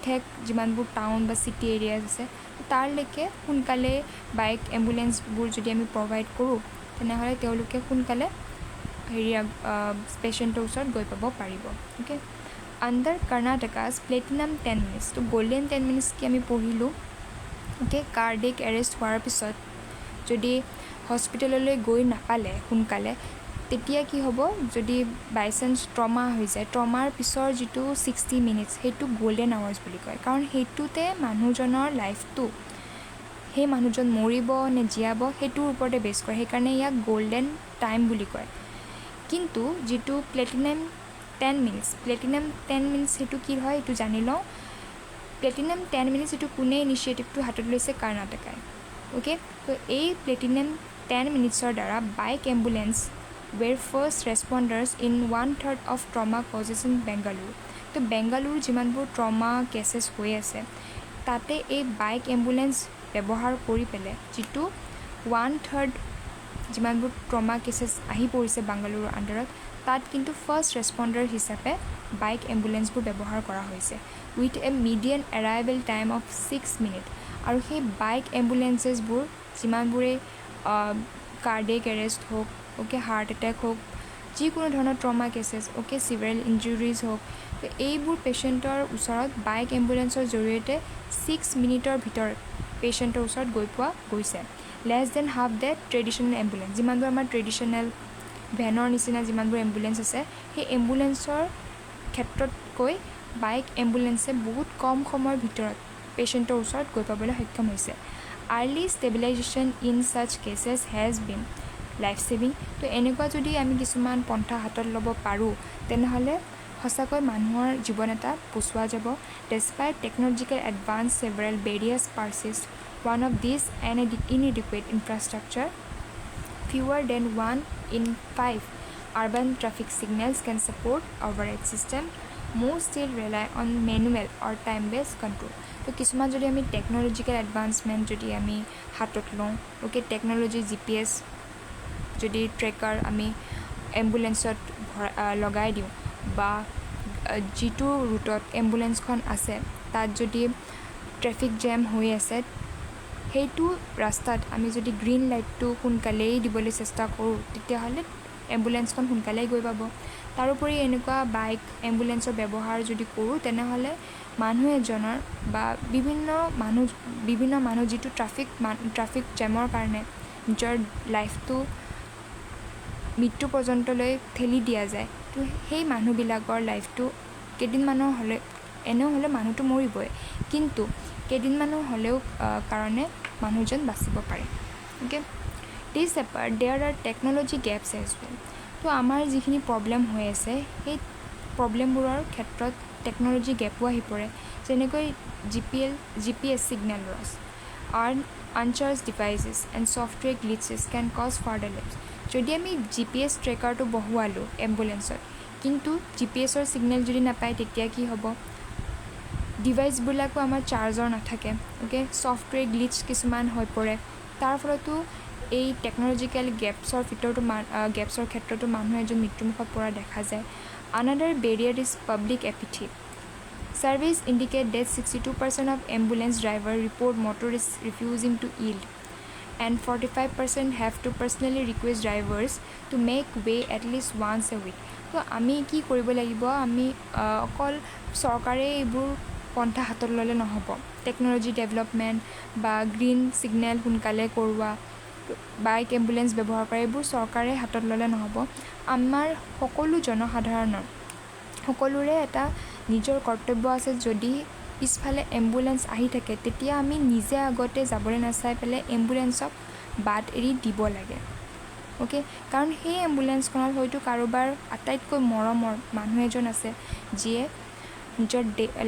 ঠেক যিমানবোৰ টাউন বা চিটি এৰিয়াজ আছে তাৰলৈকে সোনকালে বাইক এম্বুলেঞ্চবোৰ যদি আমি প্ৰভাইড কৰোঁ তেনেহ'লে তেওঁলোকে সোনকালে পেচেণ্টৰ ওচৰত গৈ পাব পাৰিব অ'কে আণ্ডাৰ কৰ্ণাটকাছ প্লেটিনাম 10 মিনিটছ তো গল্ডেন 10 মিনিটছ কি আমি পঢ়িলোঁ অ'কে কাৰ্ডিক এৰেষ্ট হোৱাৰ পিছত যদি হস্পিটেললৈ গৈ নাপালে সোনকালে তেতিয়া কি হ'ব যদি বাই চান্স ট্ৰমা হৈ যায় ট্ৰমাৰ পিছৰ যিটো 60 মিনিটছ সেইটো গল্ডেন আৱাৰ্ছ বুলি কয় কাৰণ সেইটোতে মানুহজনৰ লাইফটো সেই মানুহজন মৰিব নে জীয়াব সেইটোৰ ওপৰতে বেছ কৰে সেইকাৰণে ইয়াক গল্ডেন টাইম বুলি কয় কিন্তু যিটো প্লেটিনাম 10 মিনিটছ সেইটো কি হয় এইটো জানি লওঁ প্লেটিনাম 10 মিনিটছ এইটো কোনে ইনিচিয়েটিভটো হাতত লৈছে কৰ্ণাটকাই অ'কে তো এই প্লেটিনাম 10 মিনিটছৰ দ্বাৰা bike ambulance were first responders in 1/3 of trauma causes in Bengaluru তো বেংগালুৰু যিমানবোৰ ট্ৰমা কেছেছ হৈ আছে তাতে এই বাইক এম্বুলেঞ্চ ব্যৱহাৰ কৰি পেলাই যিটো 1/3 যিমানবোৰ ট্ৰমা কেছেছ আহি পৰিছে বেংগালুৰুৰ আণ্ডাৰত তাত কিন্তু ফাৰ্ষ্ট ৰেছপণ্ডাৰ হিচাপে বাইক এম্বুলেঞ্চবোৰ ব্যৱহাৰ কৰা হৈছে with a median arrival time of 6 minute আৰু সেই বাইক এম্বুলেঞ্চেছবোৰ যিমানবোৰে কাৰ্ডিয়েক এৰেষ্ট হওক অ'কে হাৰ্ট এটেক হওক যিকোনো ধৰণৰ trauma cases okay severe injuries হওক তো এইবোৰ পেচেণ্টৰ ওচৰত বাইক এম্বুলেঞ্চৰ জৰিয়তে 6 মিনিটৰ ভিতৰত পেচেণ্টৰ ওচৰত গৈ পোৱা গৈছে less than half the traditional ambulance যিমানবোৰ আমাৰ ট্ৰেডিশ্যনেল ভেনৰ নিচিনা যিমানবোৰ এম্বুলেঞ্চ আছে সেই এম্বুলেঞ্চৰ ক্ষেত্ৰতকৈ বাইক এম্বুলেঞ্চে বহুত কম সময়ৰ ভিতৰত পেচেণ্টৰ ওচৰত গৈ পাবলৈ সক্ষম হৈছে early stabilization in such cases has been life saving তো এনেকুৱা যদি আমি কিছুমান পন্থা হাতত ল'ব পাৰোঁ তেনেহ'লে সঁচাকৈ মানুহৰ জীৱন এটা বচোৱা যাব despite technological advance several barriers persist one of this inadequate infrastructure fewer than 1 in 5 urban traffic signals can support override system most still rely on manual or time-based control তো কিছুমান যদি আমি টেকনলজিকেল এডভান্সমেণ্ট যদি আমি হাতত লওঁ okay technology GPS যদি trekker আমি এম্বুলেঞ্চত লগাই দিওঁ বা যিটো ৰুটত এম্বুলেঞ্চখন আছে তাত যদি ট্ৰেফিক জেম হৈ আছে সেইটো ৰাস্তাত আমি যদি গ্ৰীণ লাইটটো সোনকালেই দিবলৈ চেষ্টা কৰোঁ তেতিয়াহ'লে এম্বুলেঞ্চখন সোনকালেই গৈ পাব তাৰোপৰি এনেকুৱা বাইক এম্বুলেঞ্চৰ ব্যৱহাৰ যদি কৰোঁ তেনেহ'লে মানুহ এজনৰ বা বিভিন্ন মানুহ যিটো ট্ৰাফিক জেমৰ কাৰণে নিজৰ লাইফটো মৃত্যু পৰ্যন্তলৈ ঠেলি দিয়া যায় তো সেই মানুহবিলাকৰ লাইফটো কেইদিনমানৰ হ'লে এনেও হ'লে মানুহটো মৰিবই কিন্তু কেইদিনমানৰ হ'লেও কাৰণে মানুহজন বাচিব পাৰে okay this apart there are technology gaps as well তো আমাৰ যিখিনি প্ৰব্লেম হৈ আছে সেই প্ৰব্লেমবোৰৰ ক্ষেত্ৰত টেকনলজি গেপো আহি পৰে যেনেকৈ GPS signal loss uncharged devices and software glitches can cause further delays যদি আমি GPS ট্ৰেকাৰটো বহুৱালোঁ এম্বুলেঞ্চত কিন্তু GPSৰ ছিগনেল যদি নাপায় তেতিয়া কি হ'ব ডিভাইচবিলাকো আমাৰ চাৰ্জৰ নাথাকে অ'কে ছফ্টৱেৰ গ্লিচ কিছুমান হৈ পৰে তাৰ ফলতো এই টেকনলজিকেল গেপছৰ ক্ষেত্ৰতো মানুহ এজন মৃত্যুমুখত পৰা দেখা যায় another barrier is public apathy Surveys indicate that 62% of ambulance drivers report motorists refusing to yield, and 45% have to personally request drivers to make way at least once a week. তো আমি কি কৰিব লাগিব, আমি অকল চৰকাৰে এইবোৰ পন্থা হাতত ল'লে নহ'ব। টেকন'লজি ডেভেলপমেণ্ট বা গ্ৰীণ ছিগনেল সোনকালে কৰোৱা, বাইক এম্বুলেঞ্চ ব্যৱহাৰ কৰা, এইবোৰ চৰকাৰে হাতত ল'লে নহ'ব। আমাৰ সকলো জনসাধাৰণৰ সকলোৰে এটা নিজৰ কৰ্তব্য আছে। যদি পিছফালে এম্বুলেঞ্চ আহি থাকে তেতিয়া আমি নিজে আগতে যাবলৈ নাচাই পেলাই এম্বুলেঞ্চক বাট এৰি দিব লাগে। অ'কে, কাৰণ সেই এম্বুলেঞ্চখনত হয়তো কাৰোবাৰ আটাইতকৈ মৰমৰ মানুহ এজন আছে যিয়ে নিজৰ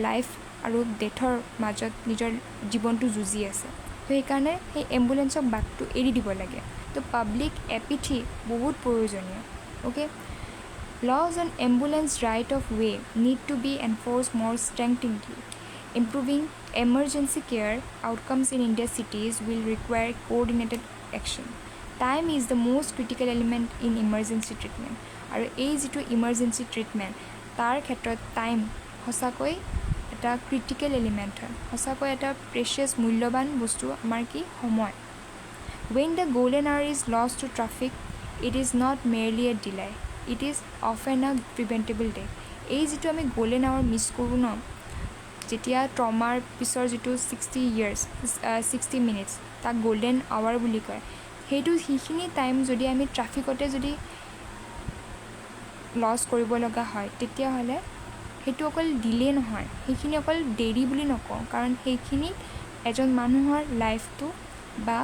লাইফ আৰু ডেথৰ মাজত নিজৰ জীৱনটো যুঁজি আছে। তো সেইকাৰণে সেই এম্বুলেঞ্চক বাটটো এৰি দিব লাগে। তো পাব্লিক এপিথি বহুত প্ৰয়োজনীয়। Okay, laws on ambulance right of way need to be enforced more strictly. Improving emergency care outcomes in India's cities will require coordinated action. Time is the most critical element in emergency treatment. আৰু এই যিটো emergency treatment তাৰ ক্ষেত্ৰত time সঁচাকৈ এটা critical element হয়, সঁচাকৈ এটা প্ৰেচিয়াছ মূল্যৱান বস্তু আমাৰ কি সময়। When the golden hour is lost to traffic, it is not merely a delay, it is often a preventable death. এই যিটো আমি গোল্ডেন আৱাৰ মিছ কৰোঁ ন, যেতিয়া ট্ৰমাৰ পিছৰ যিটো 60 মিনিটছ তাক গোল্ডেন আৱাৰ বুলি কয়, সেইখিনি টাইম যদি আমি ট্ৰাফিকতে যদি লছ কৰিব লগা হয় তেতিয়াহ'লে সেইটো অকল ডিলে নহয়, সেইখিনি অকল দেৰি বুলি নকওঁ, কাৰণ সেইখিনি এজন মানুহৰ লাইফটো বা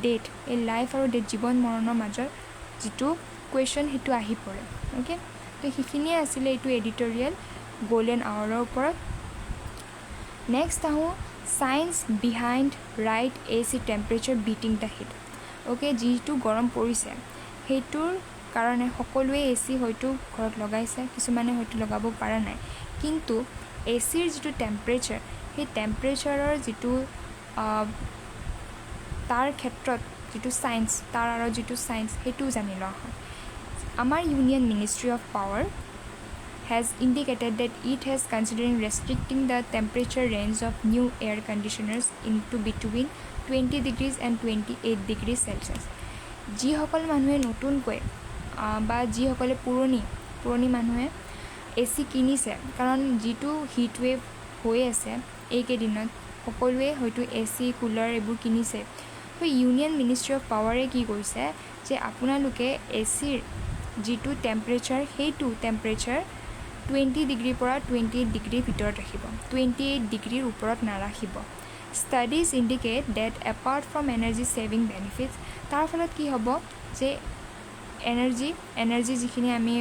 ডেথ, এই লাইফ আৰু ডেথ জীৱন মৰণৰ মাজৰ যিটো কুৱেশ্যন সেইটো আহি পৰে। অ'কে, তো সেইখিনিয়ে আছিলে এইটো এডিটৰিয়েল গোল্ডেন আৱাৰৰ ওপৰত। নেক্সট আহোঁ science behind right AC temperature beating the heat. Okay, যিটো গৰম পৰিছে সেইটোৰ কাৰণে সকলোৱে AC হয়তো ঘৰত লগাইছে, কিছুমানে হয়তো লগাব পৰা নাই, কিন্তু ACৰ যিটো টেম্পাৰেচাৰ, সেই টেম্পাৰেচাৰৰ যিটো তাৰ ক্ষেত্ৰত যিটো চায়েন্স, তাৰ আৰু যিটো চায়েন্স সেইটো জানি লোৱা হয়। আমাৰ union ministry of power has indicated that it has considering restricting the temperature range of new air conditioners into between 20 degrees and 28 degrees Celsius. যিসকল মানুহে নতুনকৈ বা যিসকলে পুৰণি মানুহে AC কিনিছে, কাৰণ যিটো হিট ৱেভ হৈ আছে এইকেইদিনত সকলোৱে হয়তো AC কুলাৰ এইবোৰ কিনিছে। তো ইউনিয়ন মিনিষ্ট্ৰী অফ পাৱাৰে কি কৈছে যে আপোনালোকে ACৰ যিটো টেম্পাৰেচাৰ সেইটো টেম্পাৰেচাৰ 20 ডিগ্ৰীৰ পৰা 28 ডিগ্ৰীৰ ভিতৰত ৰাখিব, 28 ডিগ্ৰীৰ ওপৰত নাৰাখিব। Studies indicate that apart from energy saving benefits, তাৰ ফলত কি হ'ব যে এনাৰ্জি যিখিনি আমি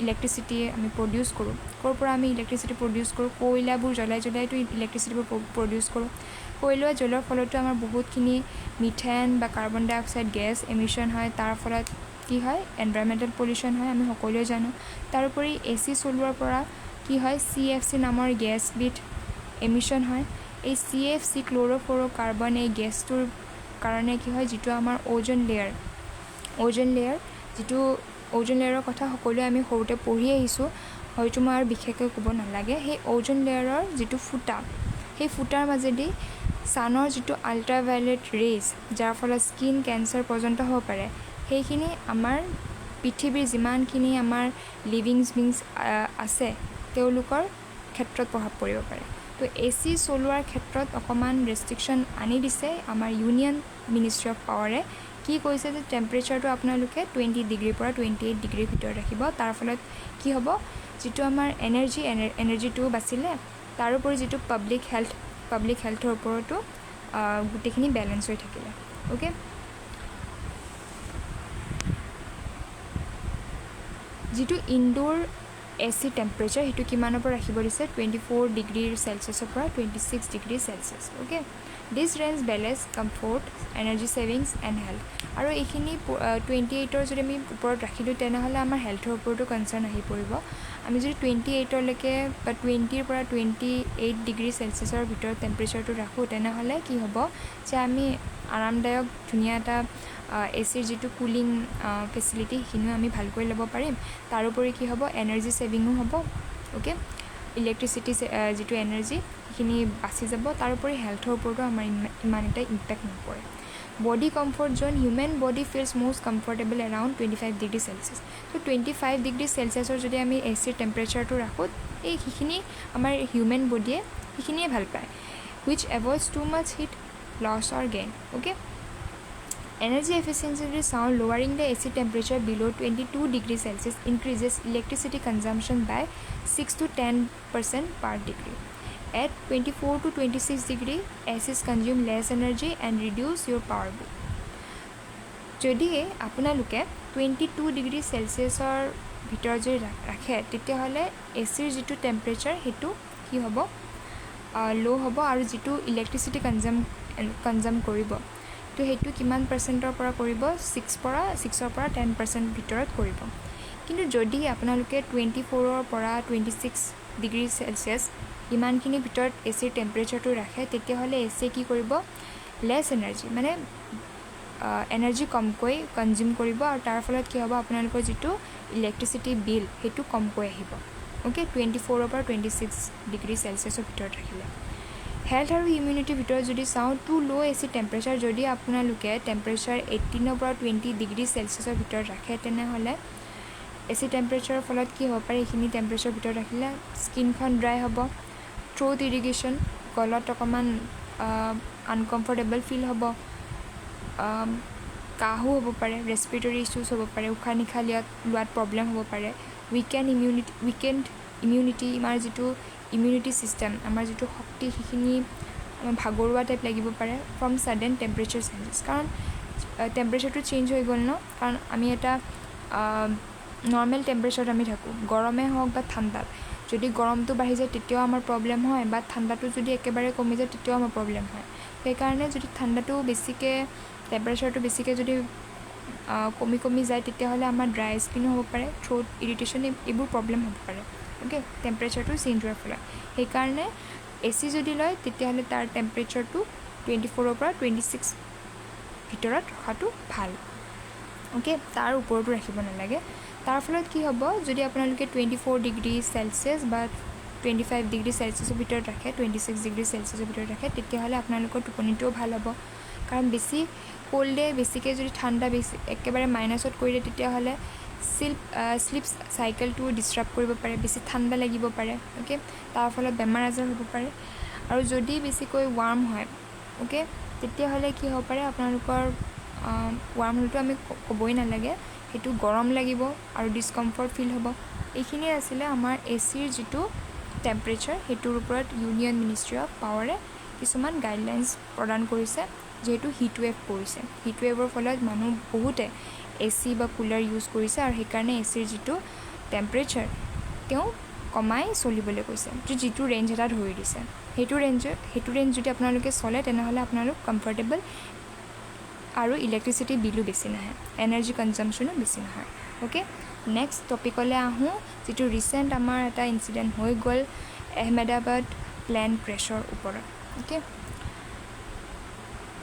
ইলেক্ট্ৰিচিটি আমি প্ৰডিউচ কৰোঁ, ক'ৰ পৰা আমি ইলেক্ট্ৰিচিটি প্ৰডিউচ কৰোঁ, কয়লাবোৰ জ্বলাইতো ইলেক্ট্ৰিচিটিবোৰ প্ৰডিউচ কৰোঁ। কয়লা জ্বলোৱাৰ ফলতো আমাৰ বহুতখিনি মিথেন বা কাৰ্বন ডাই অক্সাইড গেছ এমিশ্যন হয়, তাৰ ফলত কি হয় এনভাইৰমেণ্টেল পলিউশ্যন হয়, আমি সকলোৱে জানো। তাৰোপৰি AC চলোৱাৰ পৰা কি হয় CFC নামৰ গেছবিধ এমিশ্যন হয়। এই CFC ক্ল'ৰ'ফ্ল'ৰ' কাৰ্বন এই গেছটোৰ কাৰণে কি হয় যিটো আমাৰ অ'জন লেয়াৰ যিটো অ'জন লেয়াৰৰ কথা সকলোৱে আমি সৰুতে পঢ়ি আহিছোঁ, হয়তো মই আৰু বিশেষকৈ ক'ব নালাগে। সেই অ'জন লেয়াৰৰ যিটো ফুটা, সেই ফুটাৰ মাজেদি ছানৰ যিটো আল্ট্ৰাভায়লেট ৰেজ, যাৰ ফলত স্কিন কেঞ্চাৰ পৰ্যন্ত হ'ব পাৰে, সেইখিনি আমাৰ পৃথিৱীৰ যিমানখিনি আমাৰ লিভিংছ বিংছ আছে তেওঁলোকৰ ক্ষেত্ৰত প্ৰভাৱ পৰিব পাৰে। তো AC চলোৱাৰ ক্ষেত্ৰত অকণমান ৰেষ্ট্ৰিকশ্যন আনি দিছে আমাৰ ইউনিয়ন মিনিষ্ট্ৰী অফ পাৱাৰে। কি কৈছে যে টেম্পাৰেচাৰটো আপোনালোকে 20 ডিগ্ৰীৰ পৰা 28 ডিগ্ৰীৰ ভিতৰত ৰাখিব, তাৰ ফলত কি হ'ব যিটো আমাৰ এনাৰ্জিটো বাচিলে, তাৰোপৰি যিটো পাব্লিক হেল্থৰ ওপৰতো গোটেইখিনি বেলেঞ্চ হৈ থাকিলে। অ'কে, যিটো ইনডোৰ AC টেম্পাৰেচাৰ সেইটো কিমানৰ পৰা ৰাখিব দিছে 24 ডিগ্ৰী চেলচিয়াছৰ পৰা 26 degree Celsius. Okay, this range balance comfort energy savings and health. আৰু এইখিনি 28ৰ যদি আমি ওপৰত ৰাখিলোঁ তেনেহ'লে আমাৰ হেল্থৰ ওপৰতো কনচাৰ্ণ আহি পৰিব। আমি যদি 28লৈকে বা 20ৰ পৰা 28 ডিগ্ৰী চেলচিয়াছৰ ভিতৰত টেম্পাৰেচাৰটো ৰাখোঁ তেনেহ'লে কি হ'ব যে আমি আৰামদায়ক ধুনীয়া এটা ACৰ যিটো কুলিং ফেচিলিটি সেইখিনিও আমি ভালকৈ ল'ব পাৰিম। তাৰোপৰি কি হ'ব এনাৰ্জি ছেভিঙো হ'ব। অ'কে, ইলেক্ট্ৰিচিটি যিটো এনাৰ্জি সেইখিনি বাচি যাব তাৰ উপৰি হেল্থৰ ওপৰতো আমাৰ ইমান এটা ইম্পেক্ট নপৰে body comfort zone human body feels most comfortable around 25 degree Celsius তো 25 ডিগ্ৰী চেলচিয়াছৰ যদি আমি এচিৰ টেম্পাৰেচাৰটো ৰাখোঁ সেইখিনি আমাৰ হিউমেন বডিয়ে সেইখিনিয়ে ভাল পায় which avoids too much heat loss or gain okay Energy efficiency sound lowering the AC temperature below 22 degrees Celsius increases electricity consumption by 6 to 10% per degree. At 24 to 26 degree, ACs consume less energy and reduce your power bill. যদি আপোনালোকে 22 degree চেলচিয়াছৰ ভিতৰত যদি ৰাখে তেতিয়াহ'লে এচিৰ যিটো temperature সেইটো কি হ'ব ল' হ'ব আৰু যিটো ইলেক্ট্ৰিচিটি কনজাম কৰিব তো সেইটো কিমান পাৰ্চেণ্টৰ পৰা কৰিব 6ৰ পৰা 10% ভিতৰত কৰিব কিন্তু যদি আপোনালোকে 24ৰ পৰা 26 ডিগ্ৰী চেলচিয়াছ ইমানখিনি ভিতৰত এচিৰ টেম্পাৰেচাৰটো ৰাখে তেতিয়াহ'লে এচিয়ে কি কৰিব লেছ এনাৰ্জি মানে এনাৰ্জি কমকৈ কনজিউম কৰিব আৰু তাৰ ফলত কি হ'ব আপোনালোকৰ যিটো ইলেক্ট্ৰিচিটি বিল সেইটো কমকৈ আহিব অ'কে 24ৰ পৰা 26 ডিগ্ৰী চেলচিয়াছৰ ভিতৰত ৰাখিলে হেল্থ আৰু ইমিউনিটিৰ ভিতৰত যদি চাওঁ টু ল' এচি টেম্পাৰেচাৰ যদি আপোনালোকে টেম্পাৰেচাৰ 18ৰ পৰা 20 ডিগ্ৰী চেলচিয়াছৰ ভিতৰত ৰাখে তেনেহ'লে এচি টেম্পাৰেচাৰৰ ফলত কি হ'ব পাৰে এইখিনি টেম্পাৰেচাৰৰ ভিতৰত ৰাখিলে স্কিনখন ড্ৰাই হ'ব থ্ৰোট ইৰিগেশ্যন গলত অকণমান আনকমফৰ্টেবল ফিল হ'ব কাহো হ'ব পাৰে ৰেছপিৰেটৰী ইছ্যুজ হ'ব পাৰে উশাহ নিশাহ লোৱাত প্ৰব্লেম হ'ব পাৰে উইকেণ্ড ইমিউনিটি আমাৰ যিটো ইমিউনিটি ছিষ্টেম আমাৰ যিটো শক্তি সেইখিনি আমাৰ ভাগৰুৱা টাইপ লাগিব পাৰে ফ্ৰম ছাডেন টেম্পাৰেচাৰ চেঞ্জেছ কাৰণ টেম্পাৰেচাৰটো চেঞ্জ হৈ গ'ল ন কাৰণ আমি এটা নৰ্মেল টেম্পাৰেচাৰত আমি থাকোঁ গৰমে হওক বা ঠাণ্ডাত যদি গৰমটো বাঢ়ি যায় তেতিয়াও আমাৰ প্ৰব্লেম হয় বা ঠাণ্ডাটো যদি একেবাৰে কমি যায় তেতিয়াও আমাৰ প্ৰব্লেম হয় সেইকাৰণে যদি ঠাণ্ডাটো বেছিকৈ টেম্পাৰেচাৰটো বেছিকৈ যদি কমি যায় তেতিয়াহ'লে আমাৰ ড্ৰাই স্কিনো হ'ব পাৰে থ্ৰোট ইৰিটেশ্যন এইবোৰ প্ৰব্লেম হ'ব পাৰে অ'কে টেম্পাৰেচাৰটো চেঞ্জ হোৱাৰ ফলত সেইকাৰণে এচি যদি লয় তেতিয়াহ'লে তাৰ টেম্পাৰেচাৰটো 24ৰ পৰা 26 ভিতৰত ৰখাটো ভাল অ'কে তাৰ ওপৰতো ৰাখিব নালাগে তাৰ ফলত কি হ'ব যদি আপোনালোকে 24 ডিগ্ৰী চেলচিয়াছ বা 25 ডিগ্ৰী চেলচিয়াছৰ ভিতৰত ৰাখে 26 ডিগ্ৰী চেলচিয়াছৰ ভিতৰত ৰাখে তেতিয়াহ'লে আপোনালোকৰ টোপনিটোও ভাল হ'ব কাৰণ বেছি ক'ল্ডে বেছিকৈ যদি ঠাণ্ডা বেছি একেবাৰে মাইনাছত কৰি দিয়ে তেতিয়াহ'লে শ্লিপ চাইকেলটো ডিষ্টাৰ্ব কৰিব পাৰে বেছি ঠাণ্ডা লাগিব পাৰে অ'কে তাৰ ফলত বেমাৰ আজাৰ হ'ব পাৰে আৰু যদি বেছিকৈ ৱাৰ্ম হয় অ'কে তেতিয়াহ'লে কি হ'ব পাৰে আপোনালোকৰ ৱাৰ্ম হ'লেতো আমি ক'বই নালাগে সেইটো গৰম লাগিব আৰু ডিছকমফৰ্ট ফিল হ'ব এইখিনিয়ে আছিলে আমাৰ এচিৰ যিটো টেম্পাৰেচাৰ সেইটোৰ ওপৰত ইউনিয়ন মিনিষ্ট্ৰী অফ পাৱাৰে কিছুমান গাইডলাইনছ প্ৰদান কৰিছে যিহেতু হিট ৱেভ পৰিছে হিট ৱেভৰ ফলত মানুহ বহুতে এচি বা কুলাৰ ইউজ কৰিছে আৰু সেইকাৰণে এচিৰ যিটো টেম্পাৰেচাৰ তেওঁ কমাই চলিবলৈ কৈছে যিটো ৰেঞ্জ এটা ধৰি দিছে সেইটো ৰেঞ্জ যদি আপোনালোকে চলে তেনেহ'লে আপোনালোক কমফৰ্টেবল আৰু ইলেক্ট্ৰিচিটি বিলো বেছি নাহে এনাৰ্জি কনজাম্পশ্যনো বেছি নহয় অ'কে নেক্সট টপিকলৈ আহোঁ যিটো ৰিচেণ্ট আমাৰ এটা ইনচিডেণ্ট হৈ গ'ল আহমেদাবাদ প্লেন ক্ৰেছৰ ওপৰত অ'কে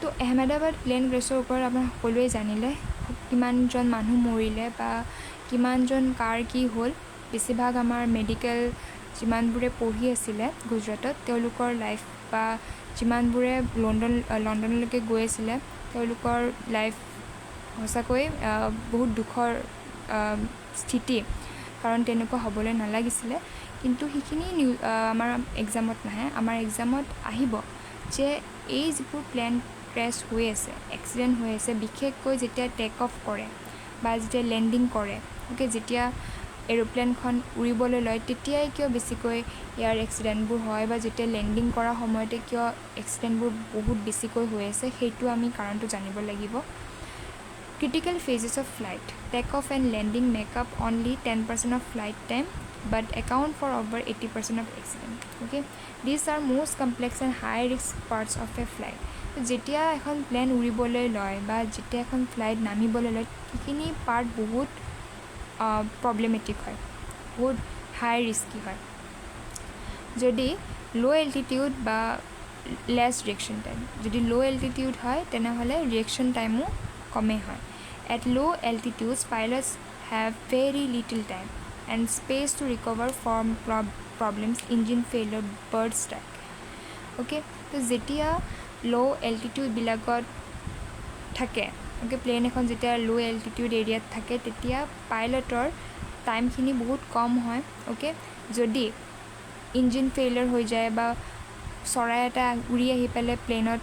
তো আহমেদাবাদ প্লেন ক্ৰেছৰ ওপৰত আপোনাৰ সকলোৱে জানিলে কিমানজন মানুহ মৰিলে বা কিমানজন কাৰ কি হ'ল বেছিভাগ আমাৰ মেডিকেল যিমানবোৰে পঢ়ি আছিলে গুজৰাটত তেওঁলোকৰ লাইফ বা যিমানবোৰে লণ্ডনলৈকে গৈ আছিলে তেওঁলোকৰ লাইফ সঁচাকৈ বহুত দুখৰ স্থিতি কাৰণ তেনেকুৱা হ'বলৈ নালাগিছিলে কিন্তু সেইখিনি আমাৰ এক্সামত নাহে আমাৰ এক্সামত আহিব যে এই যিবোৰ প্লেন ক্ৰেছ হৈ আছে এক্সিডেণ্ট হৈ আছে বিশেষকৈ যেতিয়া টেক অফ কৰে বা যেতিয়া লেণ্ডিং কৰে অ'কে যেতিয়া এৰোপ্লেনখন উৰিবলৈ লয় তেতিয়াই কিয় বেছিকৈ ইয়াৰ এক্সিডেণ্টবোৰ হয় বা যেতিয়া লেণ্ডিং কৰাৰ সময়তে কিয় এক্সিডেণ্টবোৰ বহুত বেছিকৈ হৈ আছে সেইটো আমি কাৰণটো জানিব লাগিব critical phases of flight take off and landing make up only 10% of flight time but account for over 80% of accident okay these are most complex and high risk parts of a flight যেতিয়া এখন plan উৰিবলৈ লয় বা যেতিয়া এখন flight নামিবলৈ লয় সেইখিনি পাৰ্ট বহুত প্ৰব্লেমেটিক হয় বহুত হাই ৰিস্কি হয় যদি ল' এল্টিটিউড বা লেছ ৰিয়েকশ্যন টাইম যদি ল' এল্টিটিউড হয় তেনেহ'লে ৰিয়েকশ্যন টাইমো কমেই হয় এট ল' এল্টিটিউডছ pilots have very little time and space to recover from problems, engine failure, bird strike. Okay, তো যেতিয়া লো এল্টিটিউড বিলাকত থাকে, ওকে, প্লেন এখন যেতিয়া লো এল্টিটিউড এৰিয়াত থাকে তেতিয়া পাইলটৰ টাইমখিনি বহুত কম হয়। ওকে, যদি ইঞ্জিন ফেইলিয়ৰ হৈ যায় বা চৰাই এটা উৰি আহি পেলাই প্লেনত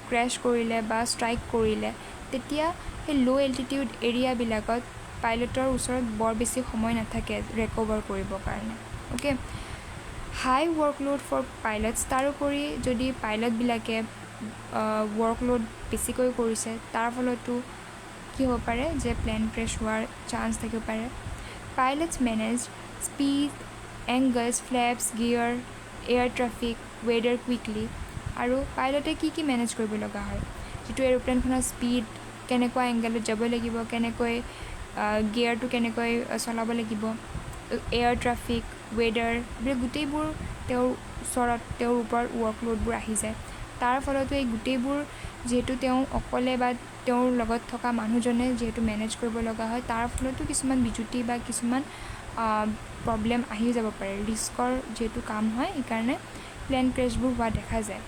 ক্ৰেছ কৰিলে বা ষ্ট্ৰাইক কৰিলে, তেতিয়া সেই লো এল্টিটিউড এৰিয়াবিলাকত পাইলটৰ ওচৰত বৰ বেছি সময় নাথাকে ৰিকভাৰ কৰিবৰ কাৰণে। Okay, high workload for pilots, তাৰোপৰি যদি পাইলটবিলাকে ৱৰ্কলোড বেছিকৈ কৰিছে তাৰ ফলতো কি হ'ব পাৰে যে প্লেন ক্ৰেছ হোৱাৰ চান্স থাকিব পাৰে। Pilots manage speed, angles, flaps, gear, air traffic, weather quickly. আৰু পাইলটে কি মেনেজ কৰিব লগা হয়, যিটো এৰোপ্লেনখনৰ স্পীড কেনেকুৱা এংগলত যাব লাগিব, কেনেকৈ গিয়াৰটো কেনেকৈ চলাব লাগিব, এয়াৰ ট্ৰেফিক, ৱেডাৰ, এইবিলাক গোটেইবোৰ তেওঁৰ ওপৰত ৱৰ্কলোডবোৰ আহি যায়। তাৰ ফলতো এই গোটেইবোৰ যিহেতু তেওঁ অকলে বা তেওঁৰ লগত থকা মানুহজনে যিহেতু মেনেজ কৰিব লগা হয়, তাৰ ফলতো কিছুমান বিজুতি বা কিছুমান প্ৰব্লেম আহি যাব পাৰে। ৰিস্কৰ যিহেতু কাম হয়, সেইকাৰণে প্লেন ক্ৰেছবোৰ হোৱা দেখা যায়।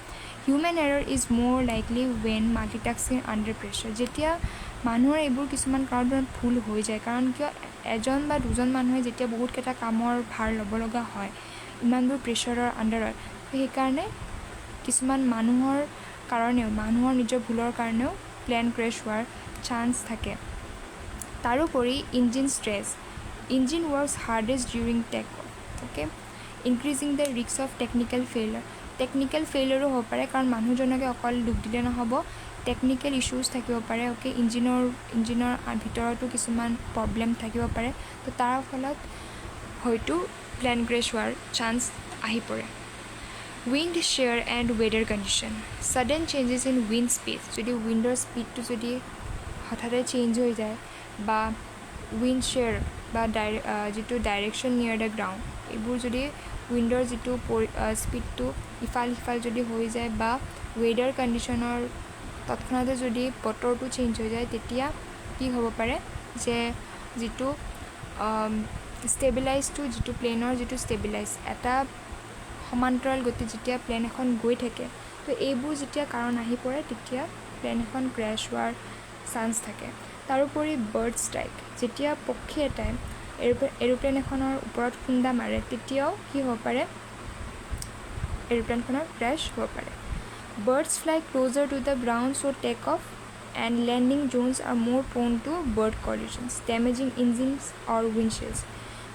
হিউমেন এৰৰ ইজ মোৰ likely when multitasking under pressure, যেতিয়া মানুহৰ এইবোৰ কিছুমান কাৰণত ভুল হৈ যায়। কাৰণ কিয়, এজন বা দুজন মানুহে যেতিয়া বহুতকেইটা কামৰ ভাৰ ল'ব লগা হয় ইমানবোৰ প্ৰেছাৰৰ আণ্ডাৰত, সেইকাৰণে কিছুমান মানুহৰ নিজৰ ভুলৰ কাৰণেও প্লেন ক্ৰেছ হোৱাৰ চান্স থাকে। তাৰোপৰি engine stress, engine works hardest during take off. Okay, increasing the risk of technical failure, technical ফেইলিয়ৰো হ'ব পাৰে, কাৰণ মানুহজনকে অকল দুখ দিলে নহ'ব, টেকনিকেল ইছ্যুজ থাকিব পাৰে। অ'কে, ইঞ্জিনৰ ভিতৰতো কিছুমান প্ৰব্লেম থাকিব পাৰে, তো তাৰ ফলত হয়তো প্লেন ক্ৰেছ হোৱাৰ চান্স আহি পৰে। Wind shear and weather condition, sudden changes in wind speed, যদি উইণ্ডৰ স্পীডটো যদি হঠাতে চেঞ্জ হৈ যায় বা উইণ্ড শ্বেয়াৰ বা যিটো ডাইৰেকশ্যন নিয়াৰ দ্য গ্ৰাউণ্ড, এইবোৰ যদি উইণ্ডৰ যিটো স্পীডটো ইফাল সিফাল যদি হৈ যায় বা ৱেডাৰ কণ্ডিশ্যনৰ তৎক্ষণাতে যদি বতৰটো চেঞ্জ হৈ যায়, তেতিয়া কি হ'ব পাৰে যে যিটো যিটো প্লেনৰ যিটো ষ্টেবিলাইজ, এটা সমান্তৰাল গতিত যেতিয়া প্লেন এখন গৈ থাকে, তো এইবোৰ যেতিয়া কাৰণ আহি পৰে তেতিয়া প্লেন এখন ক্ৰেছ হোৱাৰ চান্স থাকে। তাৰোপৰি বাৰ্ড ষ্ট্ৰাইক, যেতিয়া পক্ষী এটাই এৰোপ্লেন এখনৰ ওপৰত খুন্দা মাৰে, তেতিয়াও কি হ'ব পাৰে, এৰোপ্লেনখনৰ ক্ৰেছ হ'ব পাৰে। Birds fly closer to the ground so' take off and landing zones are more prone to bird collisions, damaging engines or windshields.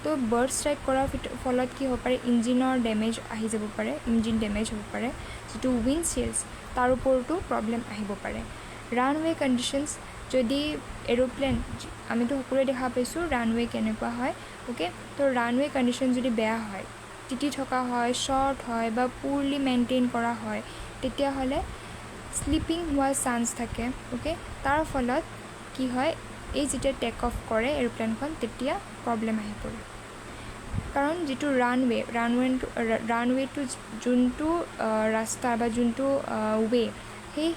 তো বাৰ্ড ষ্ট্ৰাইক কৰাৰ ফলত কি হ'ব পাৰে, ইঞ্জিনৰ ডেমেজ আহি যাব পাৰে, ইঞ্জিন ডেমেজ হ'ব পাৰে, যিটো উইণ্ডশ্বিল্ডছ তাৰ ওপৰতো প্ৰব্লেম আহিব পাৰে। ৰানৱে কণ্ডিশ্যনছ, যদি এৰোপ্লেন, আমিতো সকলোৱে দেখা পাইছোঁ ৰানৱে কেনেকুৱা হয়। অ'কে, তো ৰানৱে কণ্ডিশ্যন যদি বেয়া হয়, তিতি থকা হয়, শ্বৰ্ট হয় বা পুৰলি মেইনটেইন কৰা হয়, তেতিয়াহ'লে শ্লিপিং হোৱাৰ চান্স থাকে। অ'কে, তাৰ ফলত কি হয়, এই যেতিয়া টেক অফ কৰে এৰোপ্লেনখন, তেতিয়া প্ৰব্লেম আহি পৰে। কাৰণ যিটো ৰানৱেটো যোনটো ৰাস্তা বা যোনটো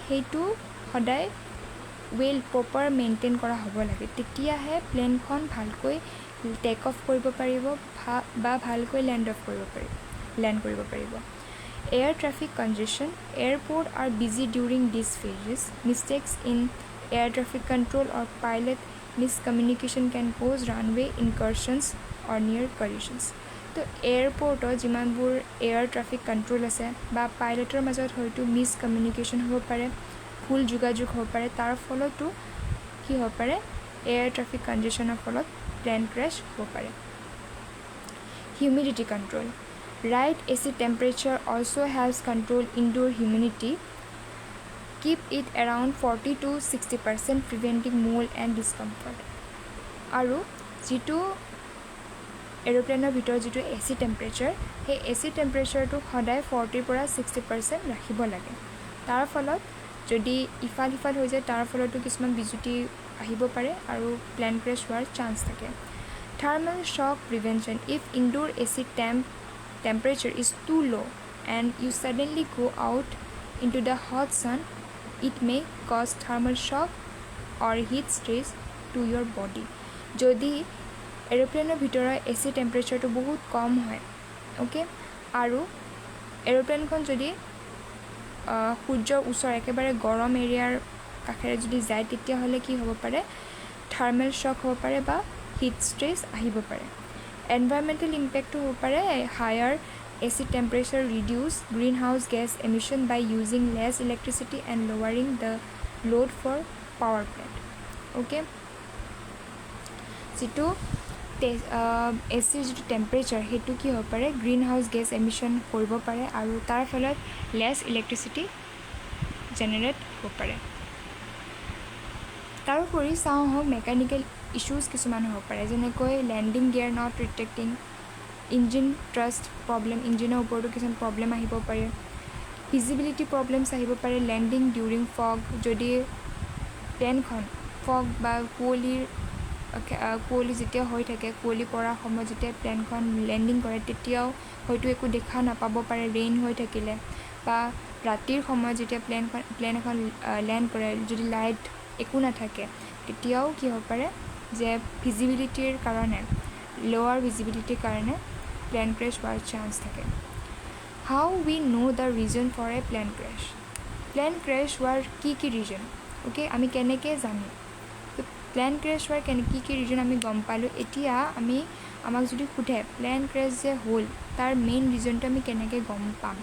সেইটো সদায় প্ৰপাৰ মেইনটেইন কৰা হ'ব লাগে, তেতিয়াহে প্লেনখন ভালকৈ টেক অফ কৰিব পাৰিব বা ভালকৈ লেণ্ড কৰিব পাৰিব। Air traffic congestion, airport are busy during this phases, mistakes in air traffic control or pilot miscommunication can cause runway incursions or near collisions. তো এয়াৰপৰ্টত যিমানবোৰ এয়াৰ ট্ৰেফিক কণ্ট্ৰল আছে বা পাইলটৰ মাজত হয়তো মিছকমিউনিকেশ্যন হ'ব পাৰে, ভুল যোগাযোগ হ'ব পাৰে, তাৰ ফলতো কি হ'ব পাৰে, এয়াৰ ট্ৰেফিক কনজেশ্যনৰ ফলত প্লেন ক্ৰেছ হ'ব পাৰে। Humidity control, right AC temperature also helps control indoor humidity. Keep it around 40 to 60%, preventing mold and discomfort. আৰু যিটো এৰোপ্লেনৰ ভিতৰত যিটো AC টেম্পাৰেচাৰ, সেই AC টেম্পাৰেচাৰটো সদায় 40 পৰা 60% ৰাখিব লাগে। তাৰ ফলত যদি ইফাল সিফাল হৈ যায়, তাৰ ফলতো কিছুমান বিজুতি আহিব পাৰে আৰু প্লেন ক্ৰেছ হোৱাৰ চান্স থাকে। Thermal shock prevention, if indoor AC temperature is too low and you suddenly go out into the hot sun, it may cause thermal shock or heat stress to your body. যদি এৰোপ্লেনৰ ভিতৰৰ AC টেম্পাৰেচাৰটো বহুত কম হয় okay আৰু এৰোপ্লেনখন যদি সূৰ্যৰ ওচৰ একেবাৰে গৰম এৰিয়াৰ কাষেৰে যদি যায় তেতিয়াহ'লে কি হ'ব পাৰে থাৰ্মেল শ্বক হ'ব পাৰে বা হিট ষ্ট্ৰেছ আহিব পাৰে এনভাইৰমেণ্টেল ইম্পেক্টটো হ'ব পাৰে higher AC temperature reduce greenhouse gas emission by using less electricity and lowering the load for power plant okay যিটো এচিৰ যিটো টেম্পাৰেচাৰ সেইটো কি হ'ব পাৰে গ্ৰীণ হাউচ গেছ এমিশ্যন কৰিব পাৰে আৰু তাৰ ফলত লেছ ইলেক্ট্ৰিচিটি জেনেৰেট হ'ব পাৰে তাৰোপৰি চাওঁ হওক মেকানিকেল ইছ্যুজ কিছুমান হ'ব পাৰে যেনেকৈ landing gear not retracting engine thrust problem ইঞ্জিনৰ ওপৰতো কিছুমান প্ৰব্লেম আহিব পাৰে ভিজিবিলিটি প্ৰব্লেমছ আহিব পাৰে লেণ্ডিং ডিউৰিং ফগ যদি প্লেনখন ফগ বা কুঁৱলী যেতিয়া হৈ থাকে কুঁৱলী পৰাৰ সময়ত যেতিয়া প্লেনখন লেণ্ডিং কৰে তেতিয়াও হয়তো একো দেখা নাপাব পাৰে ৰেইন হৈ থাকিলে বা ৰাতিৰ সময়ত যেতিয়া প্লেন এখন লেণ্ড কৰে যদি লাইট একো নাথাকে তেতিয়াও কি হ'ব পাৰে যে ভিজিবিলিটিৰ কাৰণে লোৱাৰ ভিজিবিলিটিৰ কাৰণে প্লেন ক্ৰেছ হোৱাৰ চান্স থাকে how we know' the reason for a plane crash হোৱাৰ কি ৰিজন অ'কে আমি কেনেকৈ জানো প্লেন ক্ৰেছ হোৱাৰ কি ৰিজন আমি গম পালোঁ এতিয়া আমাক যদি সোধে প্লেন ক্ৰেছ যে হ'ল তাৰ মেইন ৰিজনটো আমি কেনেকৈ গম পাম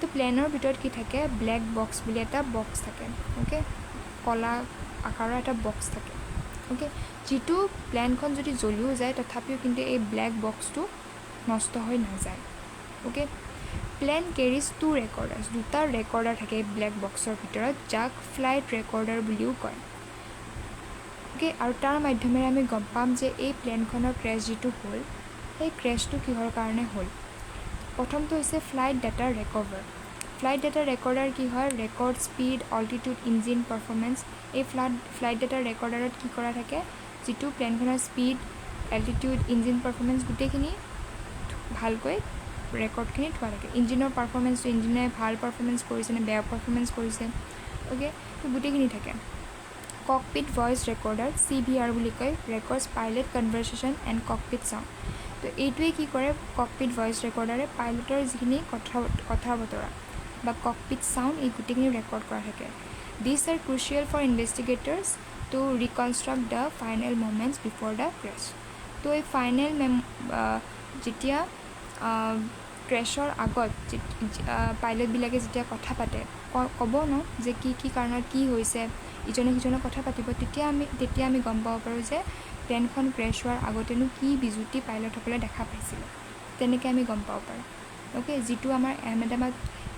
তো প্লেনৰ ভিতৰত কি থাকে ব্লেক বক্স বুলি এটা বক্স থাকে অ'কে কলা আকাৰৰ এটা বক্স থাকে অ'কে যিটো প্লেনখন যদি জ্বলিও যায় তথাপিও কিন্তু এই ব্লেক বক্সটো নষ্ট হৈ নাযায় অ'কে প্লেন কেৰিজ টু ৰেকৰ্ডাৰ্ছ দুটা ৰেকৰ্ডাৰ থাকে এই ব্লেক বক্সৰ ভিতৰত যাক ফ্লাইট ৰেকৰ্ডাৰ বুলিও কয় অ'কে আৰু তাৰ মাধ্যমেৰে আমি গম পাম যে এই প্লেনখনৰ ক্ৰেছ যিটো হ'ল সেই ক্ৰেছটো কিহৰ কাৰণে হ'ল প্ৰথমটো হৈছে ফ্লাইট ডাটা ৰেকৰ্ডাৰ কি হয় record speed altitude engine performance এই ফ্লাইট ডাটা ৰেকৰ্ডাৰত কি কৰা থাকে যিটো প্লেনখনৰ স্পীড এল্টিটিউড ইঞ্জিন পাৰফৰ্মেঞ্চ গোটেইখিনি ভালকৈ ৰেকৰ্ডখিনি থোৱা থাকে ইঞ্জিনৰ পাৰফৰ্মেঞ্চটো ইঞ্জিনে ভাল পাৰফৰ্মেঞ্চ কৰিছে নে বেয়া পাৰফৰ্মেঞ্চ কৰিছে অ'কে তো গোটেইখিনি থাকে ককপিট ভইচ ৰেকৰ্ডাৰ CVR বুলি কয় records pilot conversation and cockpit sound তো এইটোৱে কি কৰে ককপিট ভইচ ৰেকৰ্ডাৰে পাইলটৰ যিখিনি কথা বতৰা বা ককপিট চাউণ্ড এই গোটেইখিনি ৰেকৰ্ড কৰা থাকে this are crucial for investigators to reconstruct the final moments before the crash তো এই ফাইনেল যেতিয়া ক্ৰেছৰ আগত পাইলটবিলাকে যেতিয়া কথা পাতে ক'ব ন যে কি কাৰণত কি হৈছে ইজনে সিজনক কথা পাতিব তেতিয়া আমি গম পাব পাৰোঁ যে প্লেনখন ক্ৰেছ হোৱাৰ আগতেনো কি বিজুতি পাইলটসকলে দেখা পাইছিলে তেনেকৈ আমি গম পাব পাৰোঁ অ'কে যিটো আমাৰ আহমেদাবাদ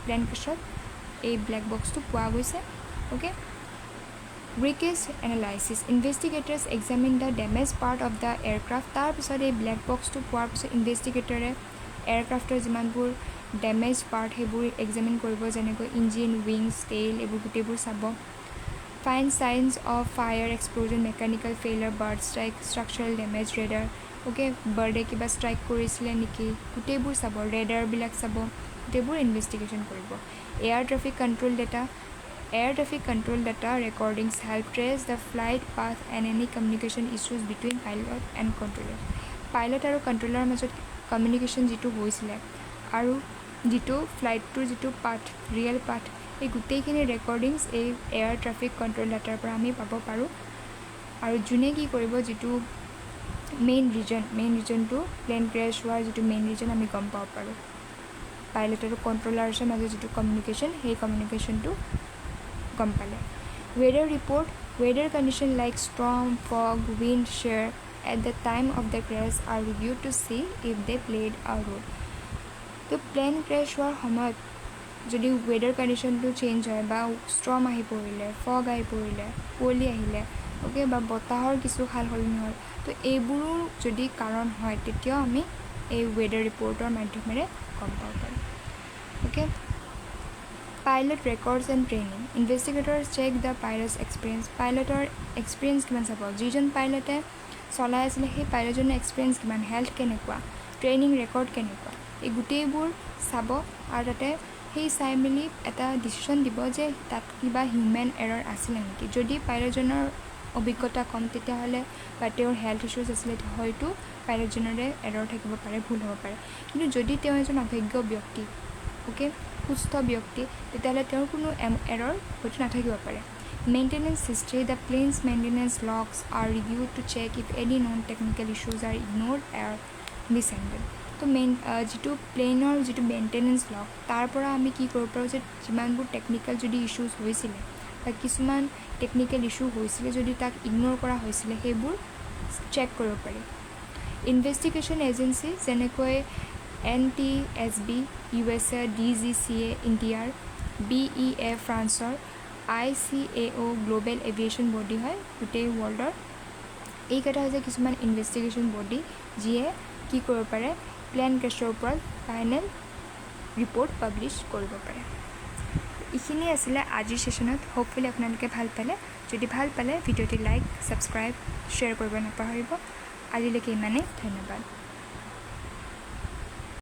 প্লেন ক্ৰেছত এই ব্লেক বক্সটো পোৱা গৈছে okay breakage analysis investigators examine the damage part of the aircraft তাৰপিছত এই ব্লেক বক্সটো পোৱাৰ পিছত ইনভেষ্টিগেটৰে এয়াৰক্ৰাফ্টৰ যিমানবোৰ ডেমেজ পাৰ্ট সেইবোৰ এক্সামিন কৰিব যেনেকৈ ইঞ্জিন উইংছ টেইল এইবোৰ গোটেইবোৰ চাব fine signs of fire explosion mechanical failure bird strike structural damage radar okay বাৰ্ডে কিবা ষ্ট্ৰাইক কৰিছিলে নেকি গোটেইবোৰ চাব ৰেডাৰবিলাক চাব গোটেইবোৰ ইনভেষ্টিগেশ্যন কৰিব air traffic control data recordings help trace the flight path and any communication issues between pilot and controller pilot আৰু কণ্ট্ৰলাৰৰ মাজত কমিউনিকেশ্যন যিটো হৈছিলে আৰু যিটো ফ্লাইটটোৰ যিটো পাথ ৰিয়েল পাথ এই গোটেইখিনি ৰেকৰ্ডিংছ এই এয়াৰ ট্ৰেফিক কণ্ট্ৰল ডাটাৰ পৰা আমি পাব পাৰোঁ আৰু যোনে কি কৰিব যিটো মেইন ৰিজনটো প্লেন ক্ৰেছ হোৱাৰ যিটো মেইন ৰিজন আমি গম পাব পাৰোঁ পাইলট আৰু কণ্ট্ৰলাৰ্ছৰ মাজত যিটো কমিউনিকেশ্যন সেই কমিউনিকেশ্যনটো গম পালে weather condition like storm fog wind shear at the time of the crash are reviewed to see if they played a role তো প্লেন ক্ৰেছ হোৱাৰ সময়ত যদি ৱেডাৰ কণ্ডিশ্যনটো চেঞ্জ হয় বা ষ্টৰ্ম আহি পৰিলে ফগ আহি পৰিলে কুঁৱলী আহিলে অ'কে বা বতাহৰ কিছু সাল সলনি হ'ল তো এইবোৰো যদি কাৰণ হয় তেতিয়াও আমি এই ৱেডাৰ ৰিপৰ্টৰ মাধ্যমেৰে গম পাব পাৰোঁ okay pilot records and training investigators check the pilots পাইলটৰ এক্সপিৰিয়েঞ্চ কিমান চাব যিজন পাইলটে চলাই আছিলে সেই পাইলটজনৰ এক্সপিৰিয়েঞ্চ কিমান হেল্থ কেনেকুৱা ট্ৰেইনিং ৰেকৰ্ড কেনেকুৱা এই গোটেইবোৰ চাব আৰু তাতে সেই চাই মেলি এটা ডিচিশ্যন দিব যে তাত কিবা হিউমেন এৰৰ আছিলে নেকি যদি পাইলটজনৰ অভিজ্ঞতা কম তেতিয়াহ'লে বা তেওঁৰ হেল্থ ইছ্যুজ আছিলে হয়তো পাইলটজনৰে এৰৰ থাকিব পাৰে, ভুল হ'ব পাৰে। কিন্তু যদি তেওঁ এজন অভিজ্ঞ ব্যক্তি, অ'কে, সুস্থ ব্যক্তি, তেতিয়াহ'লে তেওঁৰ কোনো এৰৰ হয়তো নাথাকিব পাৰে। Maintenance history, the planes maintenance logs are reviewed to check if any non technical issues are ignored or descended. তো যিটো প্লেনৰ যিটো মেইনটেনেন্স লগ, তাৰ পৰা আমি কি কৰিব পাৰোঁ যে যিমানবোৰ টেকনিকেল যদি ইছ্যুজ হৈছিলে বা কিছুমান টেকনিকেল ইছ্যু হৈছিলে যদি তাক ইগন'ৰ কৰা হৈছিলে সেইবোৰ চেক কৰিব পাৰি। ইনভেষ্টিগেশ্যন এজেঞ্চি যেনেকৈ NTSB USA, DGCA ইণ্ডিয়াৰ, BEA ফ্ৰান্সৰ, ICAO গ্ল'বেল এভিয়েশ্যন বডি হয় গোটেই ৱৰ্ল্ডৰ। এইকেইটা হৈছে কিছুমান ইনভেষ্টিগেশ্যন বডি যিয়ে কি কৰিব পাৰে, প্লেন ক্ৰেছৰ ওপৰত ফাইনেল ৰিপৰ্ট পাব্লিছ কৰিব পাৰে। এইখিনি আছিলে আজিৰ ছেশ্যনত। হোপফুলি আপোনালোকে ভাল পালে। যদি ভাল পালে ভিডিঅ'টি লাইক, ছাবস্ক্ৰাইব, শ্বেয়াৰ কৰিব নাপাহৰিব। আজিলৈকে ইমানেই, ধন্যবাদ।